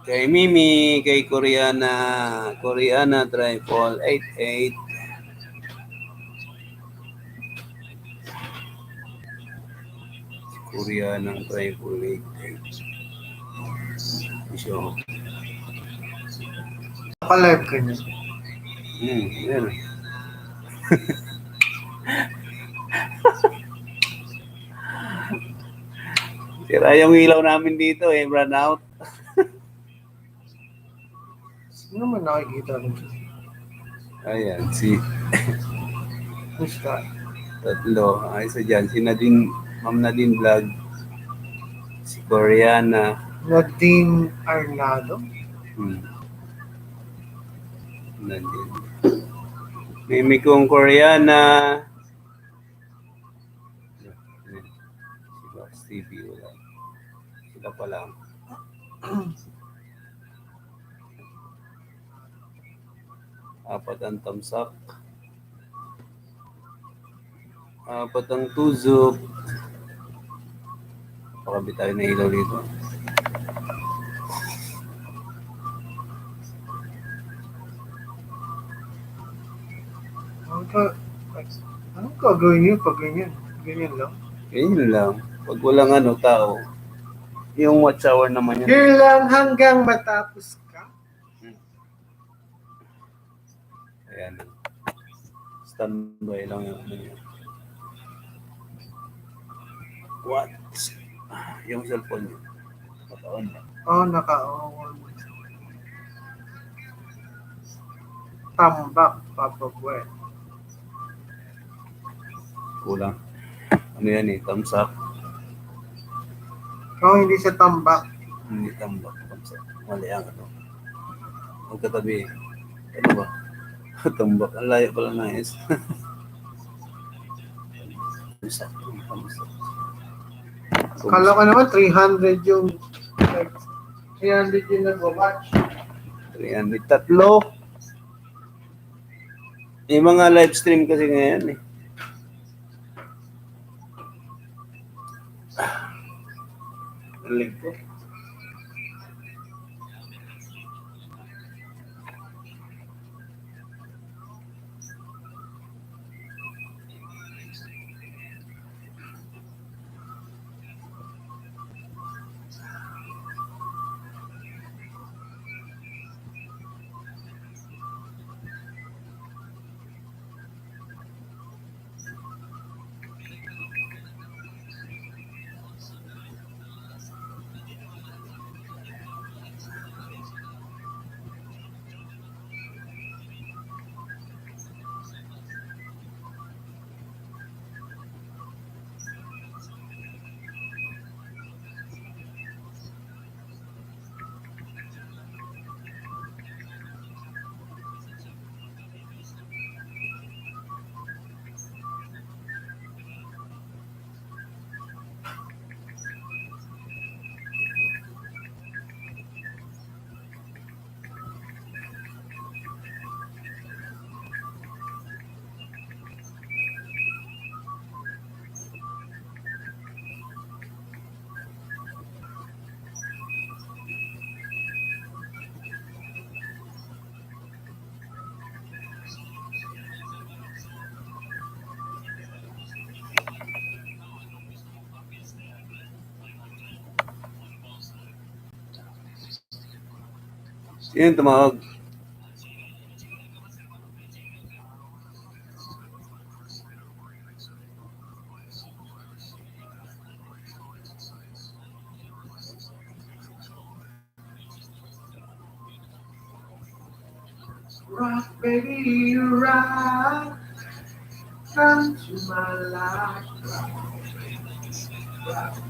Kay Mimi, kay Koreana, Triple 88. Koreana Triple 88. So, Naka-live ka niya. yan. Sira yung ilaw namin dito run out. Sino naman nakikita rin siya? Ayan, si Musta? tatlo. Ay, isa dyan. Si Nadine, Ma'am Nadine Vlog. Si Koreana. Nadine Arnado? Nadine. Mimi kong Koreana. Si Box TV, wala. Sila pa lang. Apat ang tamsak. Apat ang tuzok. Pakabit tayo na ilaw dito. Anong gagawin niyo pag ganyan? Ganyan lang. Ganyan lang. Pag walang tao, yung watch hour naman yan. Here lang hanggang matapos ka. Ayan. Standby lang yung yun. What? Yung cellphone niya. Naka-on ba? Naka-on. Tambak, Papa Buwan. Kulang. Ano yan TAMSAK. Hindi siya tambak. Hindi tambak. TAMSAK. Mali ang Magkatabi. Ano ba? Tambak. Ang layo pala na is. TAMSAK. Kala ko naman 300 yung 300 yung nag-watch. 300. Tatlo. Yung mga live stream kasi ngayon Link ko. Sino tumawag? Rock, baby, rock. Come to my life. Rock.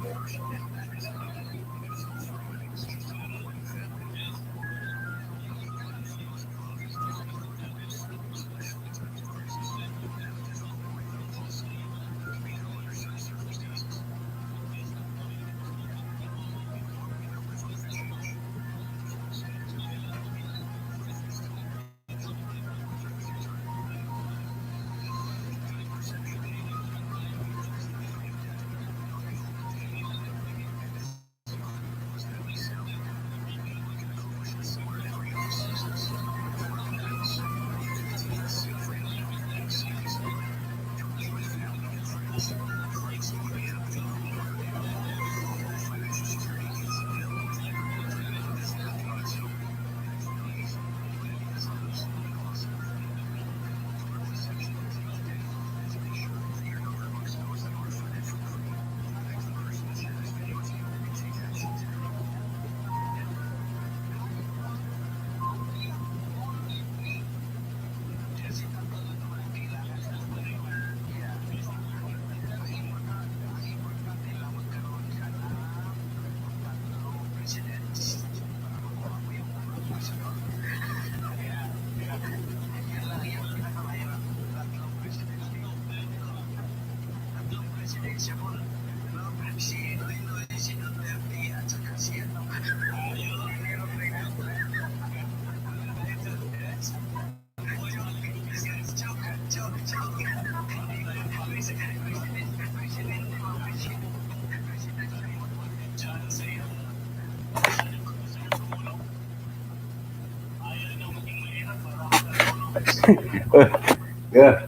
Yeah.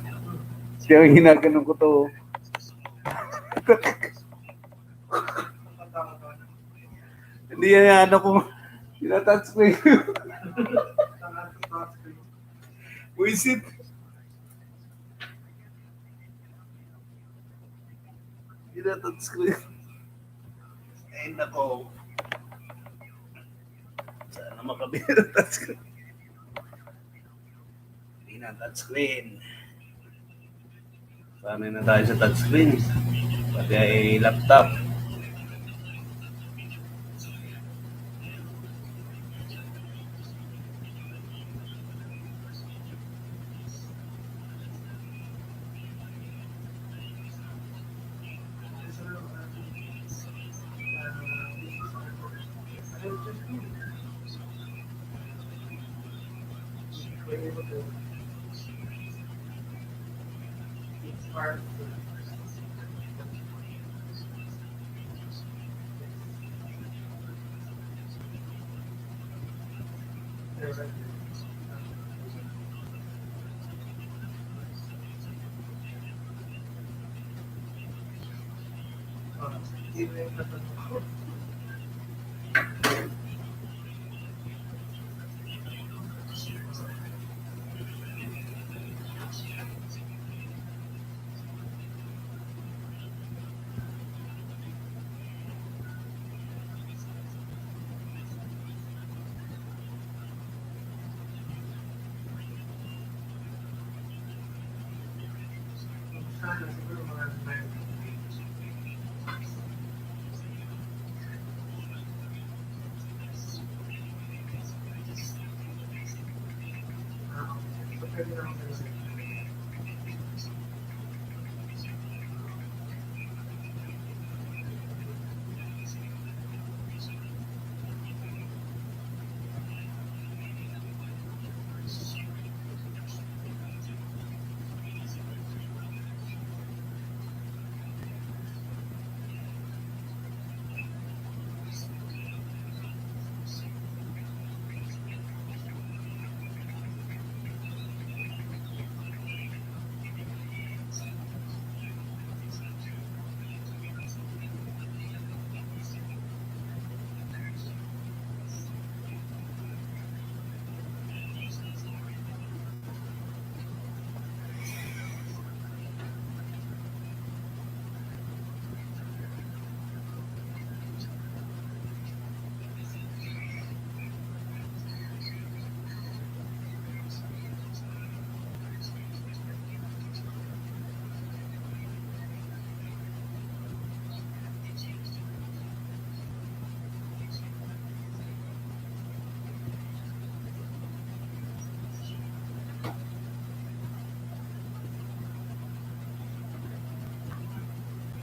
Kaya ginaganon ko to. Hindi yan ano ko. Tinatouch ko yun. Wisit. Tinatouch ko yun. Ay nako. Sana makabili ng touchscreen. Hindi na touchscreen. Sana na tayo sa touchscreen. Pati ay laptop.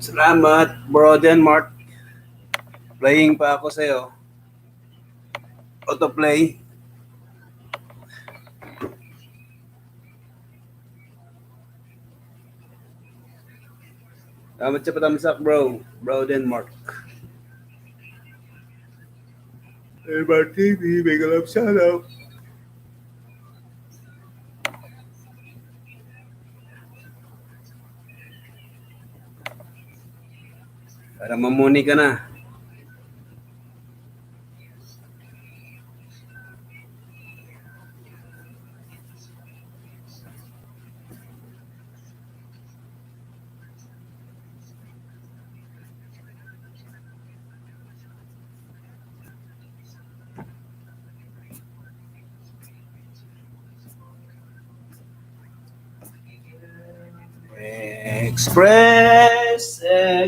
Salamat, bro Denmark. Playing pa ako sa'yo. Autoplay. Salamat sa patamsak, bro. Bro Denmark. Denmark TV, big love shoutout. Para mamuni ka na.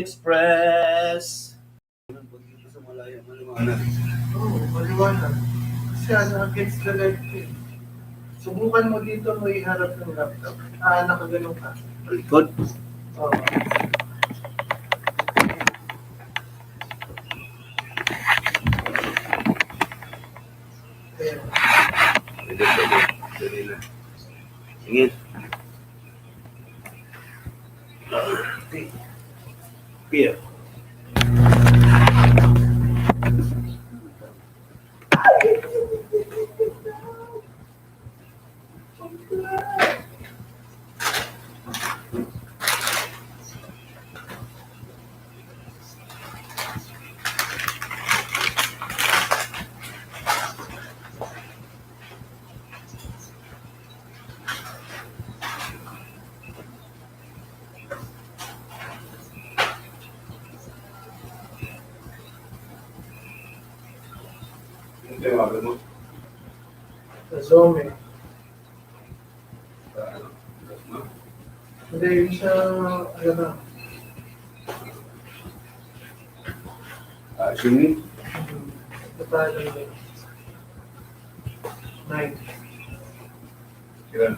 Express. Dito sa malayo, maliwanag. Oo, maliwanag. Kasi against the light eh. Subukan mo dito mo iharap ng laptop. Nakaganon ka. Likod. Oo. Ayan. Pwede na. Ingit. Pia. Ang tawagan mo? Sa Zoom eh. Sa ano? Hindi, yung sa, ano na, Sini? ito tayo lang din. 9. Kira?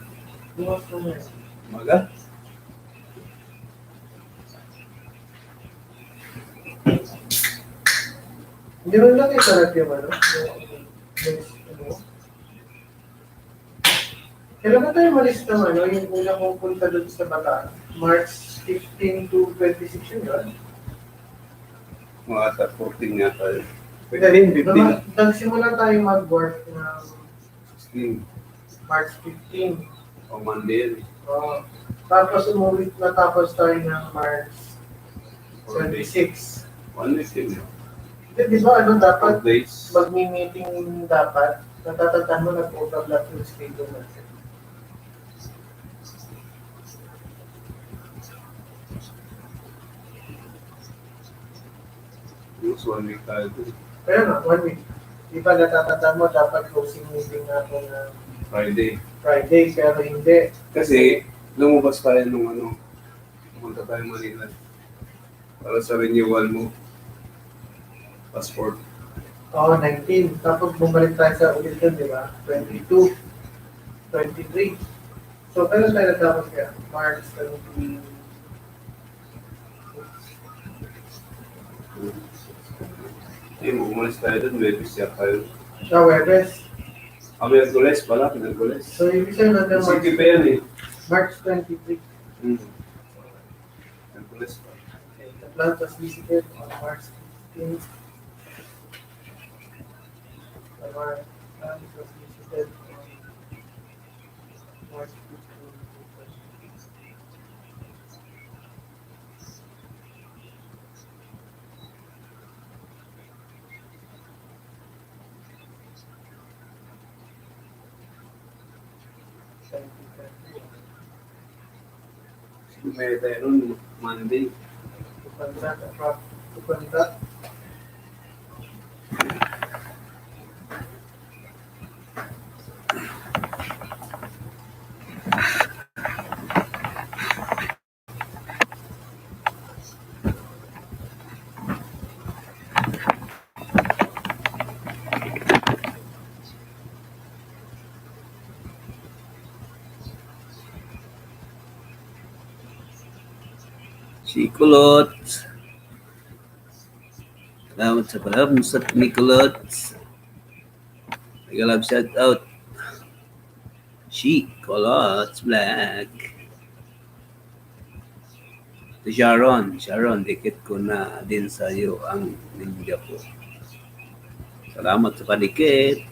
Bukas na na. Umaga? Hindi mo lang itarap yung ano? Ano? Kailan ba tayo malis ng ano? Yung una kong punta doon sa Bataan? March 15 to 26 yun, yun? Mga 14 nga tayo. Pwede rin, 15. Nagsimula tayo mag-work ng 16. March 15. O Monday yan. Tapos natapos tayo ng March 26. 1 week yun. Di ba ano dapat 4 days. magmi-meeting dapat? Natatandaan mo nag-overlap yung schedule natin. Yung 1 week tayo dun. Pero nga, 1 week. Di ba natatandaan mo dapat closing meeting natin ng Friday. Friday, pero hindi. Kasi lumabas tayo nung ano, pumunta tayo Manila. Para sa renewal mo. Passport. Oo, 19. Tapos bumalik tayo sa ulit yun, di ba? 22, 23. So, kailan tayo natapos kaya? March 20. Eh, umalis tayo dun, may siya tayo. Webes. Miyerkules pala, Miyerkules. So, ibig sabihin natin Sige pa yan eh. March 23. Miyerkules pa. Okay, the plant was visited on March 15. The plant was visited on March 15. May tayo nun, Monday. Tupandat. Si Kulot. Salamat sa palamsat ni Kulot. Nagalab shout out. Si Kulot Black. Si Sharon. Sharon, dikit ko na din sa iyo ang ninja ko. Salamat sa padikit.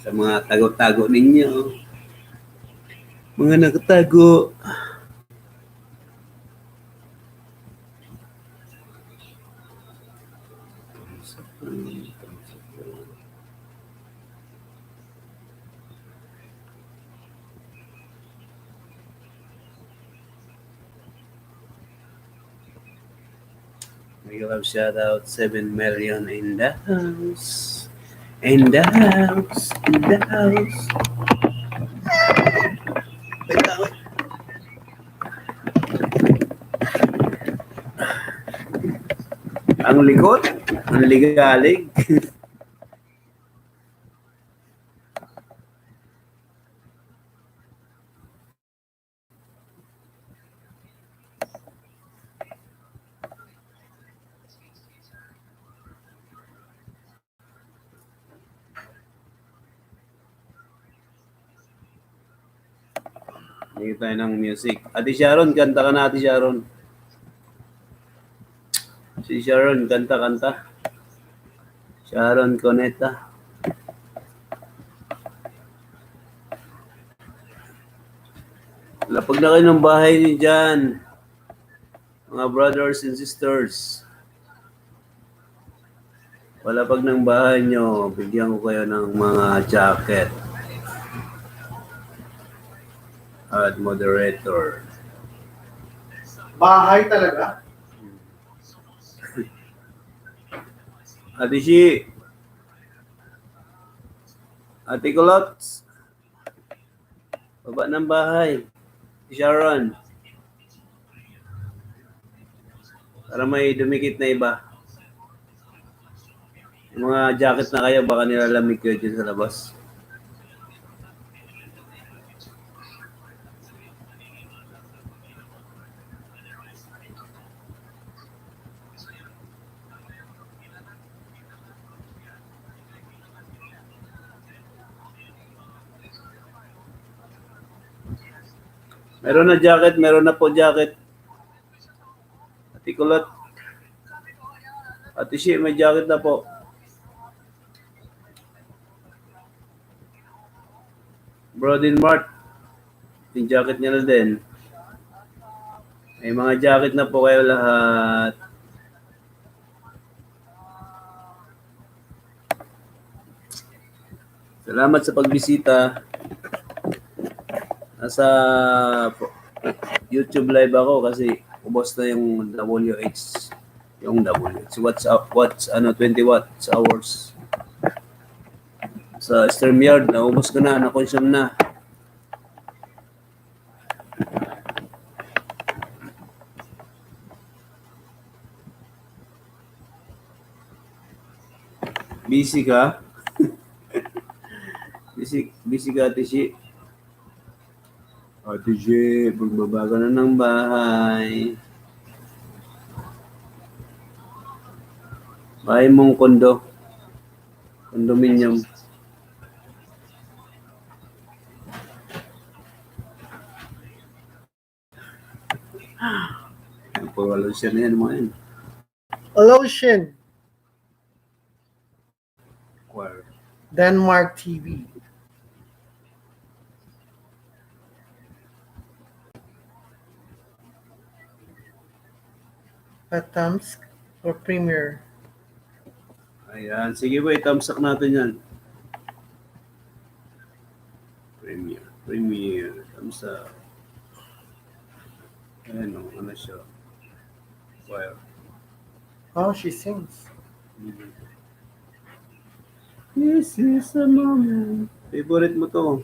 Sa mga tago-tago ninyo. Mga nakatago. We love shout out 7 million in the house. In the house. In the house. Ang likot, ang ligalig. Hindi tayo ng music. Ate Sharon, kanta ka na, Ate Sharon. Si Sharon, kanta. Sharon Coneta. Lapag na kayo ng bahay niyo dyan. Mga brothers and sisters. Palapag ng bahay niyo, bigyan ko kayo ng mga jacket. At moderator. Bahay talaga? Ate Shi, Ate Kulot, baba ng bahay. Sharon, para may dumikit na iba. Yung mga jacket na kayo, baka nilalamig kayo dyan sa labas. Meron na jacket, meron na po jacket. Ate Kulot. Ate Shi, may jacket na po. Brodin Mart. Yung jacket niya na din. May mga jacket na po kayo lahat. Salamat sa pagbisita. Nasa YouTube live ako kasi ubos na yung WH. Yung WH. Watts, 20 watts hours. Sa StreamYard, naubos ko na, na-consume na. Busy ka? busy ka, Ate Shi? Ate Shi, magbaba ka na ng bahay. Bahay mong kondo. Condominium. Ang pawalo siya na yan mo yan. Lotion. Choir. Denmark TV. At TAMSAK or Premier. Ayan. Sige po, itamsak natin yan. Premier. Tamsak. Ayan o, ano siya. Choir. Oh, she sings. This is the moment. Favorite mo to.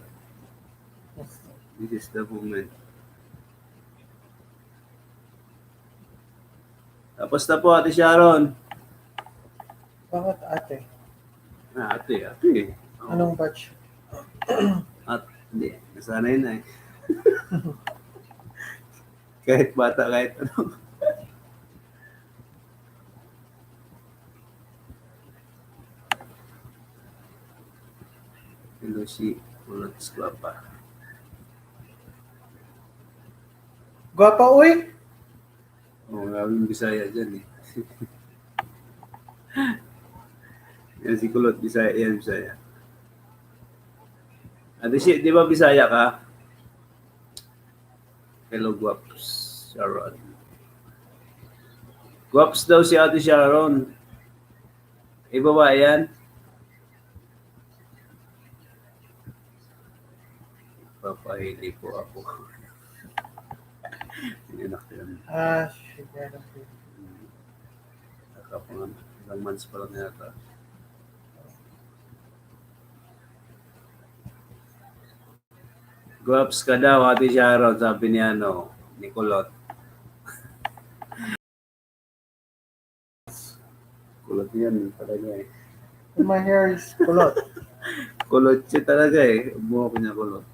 This is the moment. Tapos na po, Ate Sharon. Bakit ate? Ate. Oh. Anong batch? Hindi. Nasanay na eh. Kahit bata, kahit ano. Hello, si Ulots Guapa. Gwapa, uy! Oo, gawin Bisaya dyan eh. Yan si Kulot, Bisaya. Yan, Bisaya. Ate si, di ba Bisaya ka? Hello, Guaps. Sharon. Guaps daw si Ate Sharon. Iba ba yan? Papahili po ako. Inanak yan. Siguro. Nakapangan. Ilang months pa lang yata. Guwaps ka daw, Ate Sharon, sabi ni ni Kulot. Kulot yan talaga eh. My hair is kulot. Kulot siya talaga eh. Buhok niya kulot.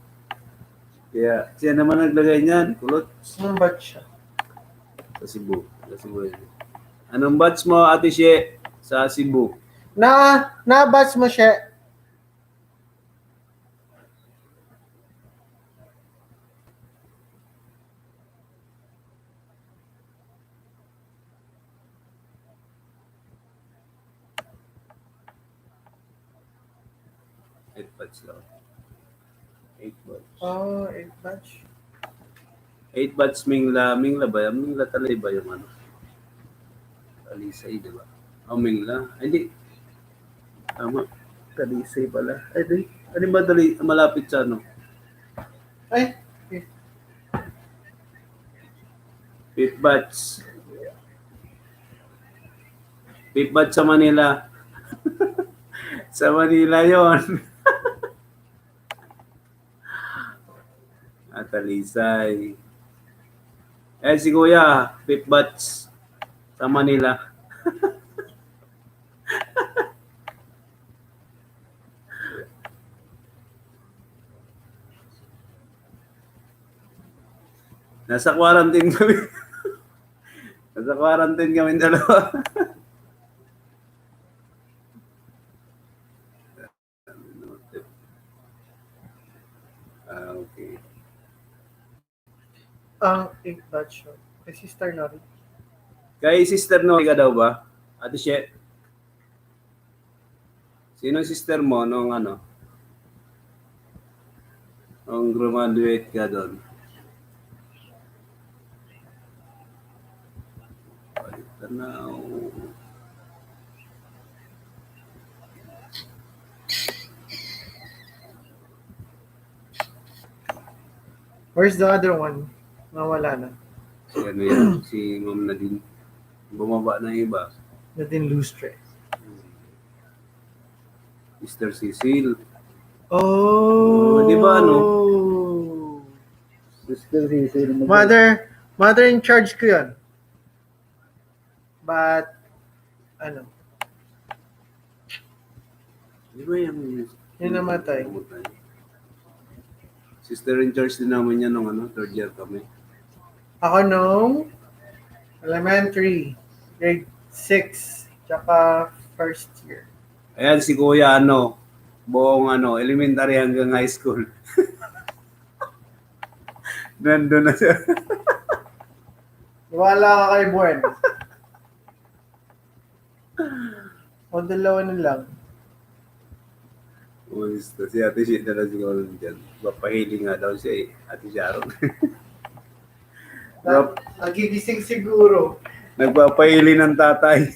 Kaya siya naman naglagay niyan, Kulot. Anong batch siya? Sa Cebu. Yan. Anong batch mo, Ate She, sa Cebu? Na-batch mo siya. Eight batch lang. 8 batch. Oh, 8 batch. 8 batch Mingla. Mingla ba? Mingla talay ba yung ano? Talisay, di ba? Oh, Mingla. Ay, di. Tama. Talisay pala. Ay, di. Ano ba malapit sa ano? Ay, Fifth batch. Fifth batch sa Manila. Sa Manila yon. Talisay. Si Kuya, fifth batch sa Manila. Nasa quarantine kami. Nasa quarantine kami dalawa. Okay. Ang 8 batch yun. Kay Sister Nori. Kay Sister Nori ka daw ba? Ate She? Sino sister mo nung ano? Nung graduate ka doon? Tanaw. Where's the other one? Nawala na. Si ano yan? Si Ma'am Nadine. Bumaba na yung iba. Nadine Lustre. Mr. Cecil. Oh, di ba ano? Sister Cecil. Mother in charge ko yun. But, ano? Di ba yung namatay? Sister in charge din namin yan nung ano, third year kami. Ako nung elementary, grade 6, tsaka first year. Ayan si Kuya ano, buong ano, elementary hanggang high school. Nandun na siya. Wala ka kay Buen. O dalawa na lang. Umusta si Ate Shi na lang siguro dyan. Papahiling nga daw siya eh, Ate Sharon. Nagigising siguro. Nagpapahili ng tatay.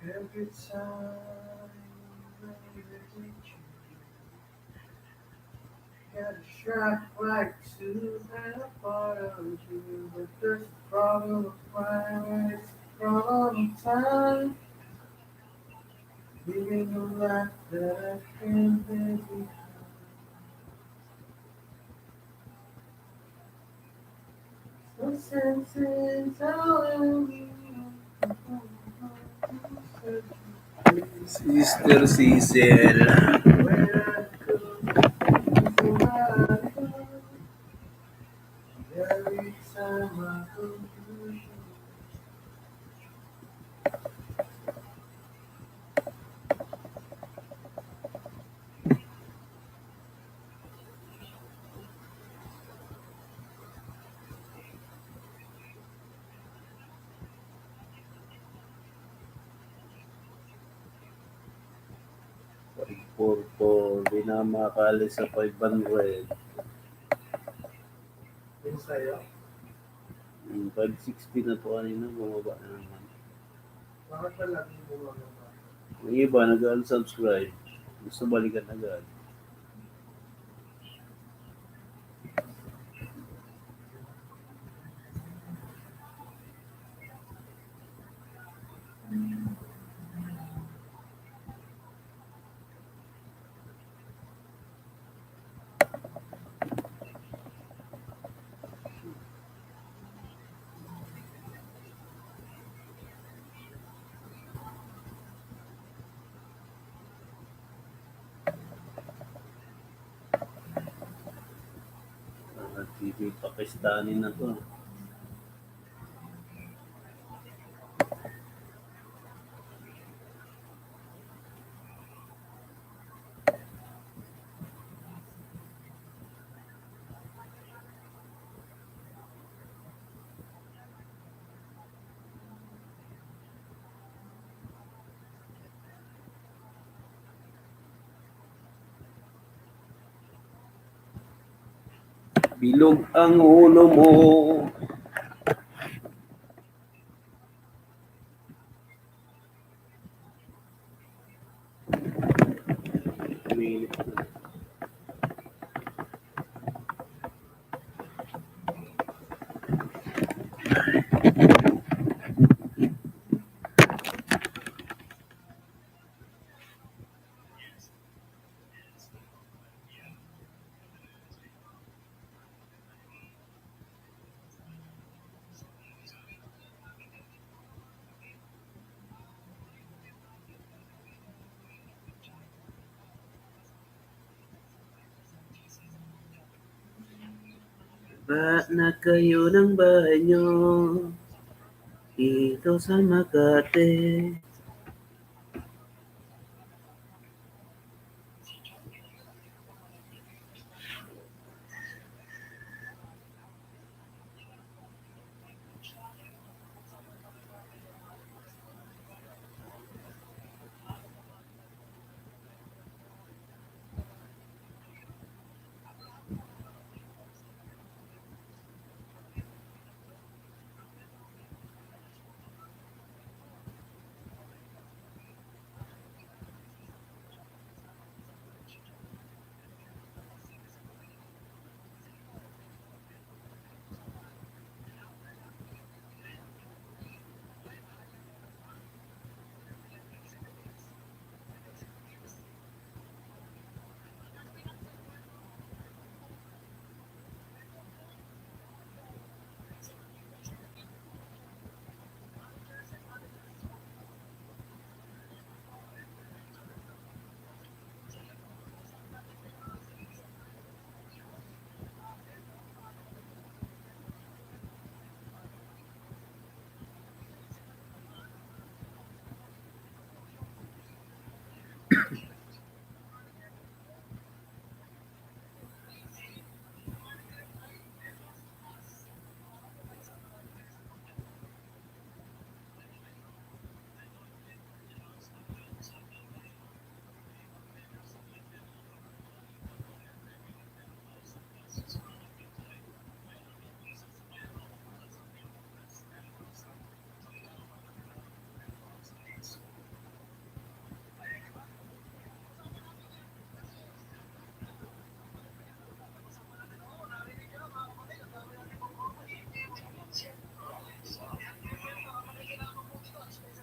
Every time I visit you, got a shot right to that part of you, but there's a problem of mine, it's a problem of time. Living a life that I can't live behind. No sense in telling me. Sister Cecil. Every time I go to you. Di na makakali sa 500. Yung sa'yo. 560 na to kanina, bumaba na naman. Bakit ba lagi bumababa? Yung iba, nag-unsubscribe. Gusto balikan agad. Hindi Pakistani na to. Bilog ang ulo mo. Umiinit na. Ba na kayo ng bahay nyo dito sa Makati?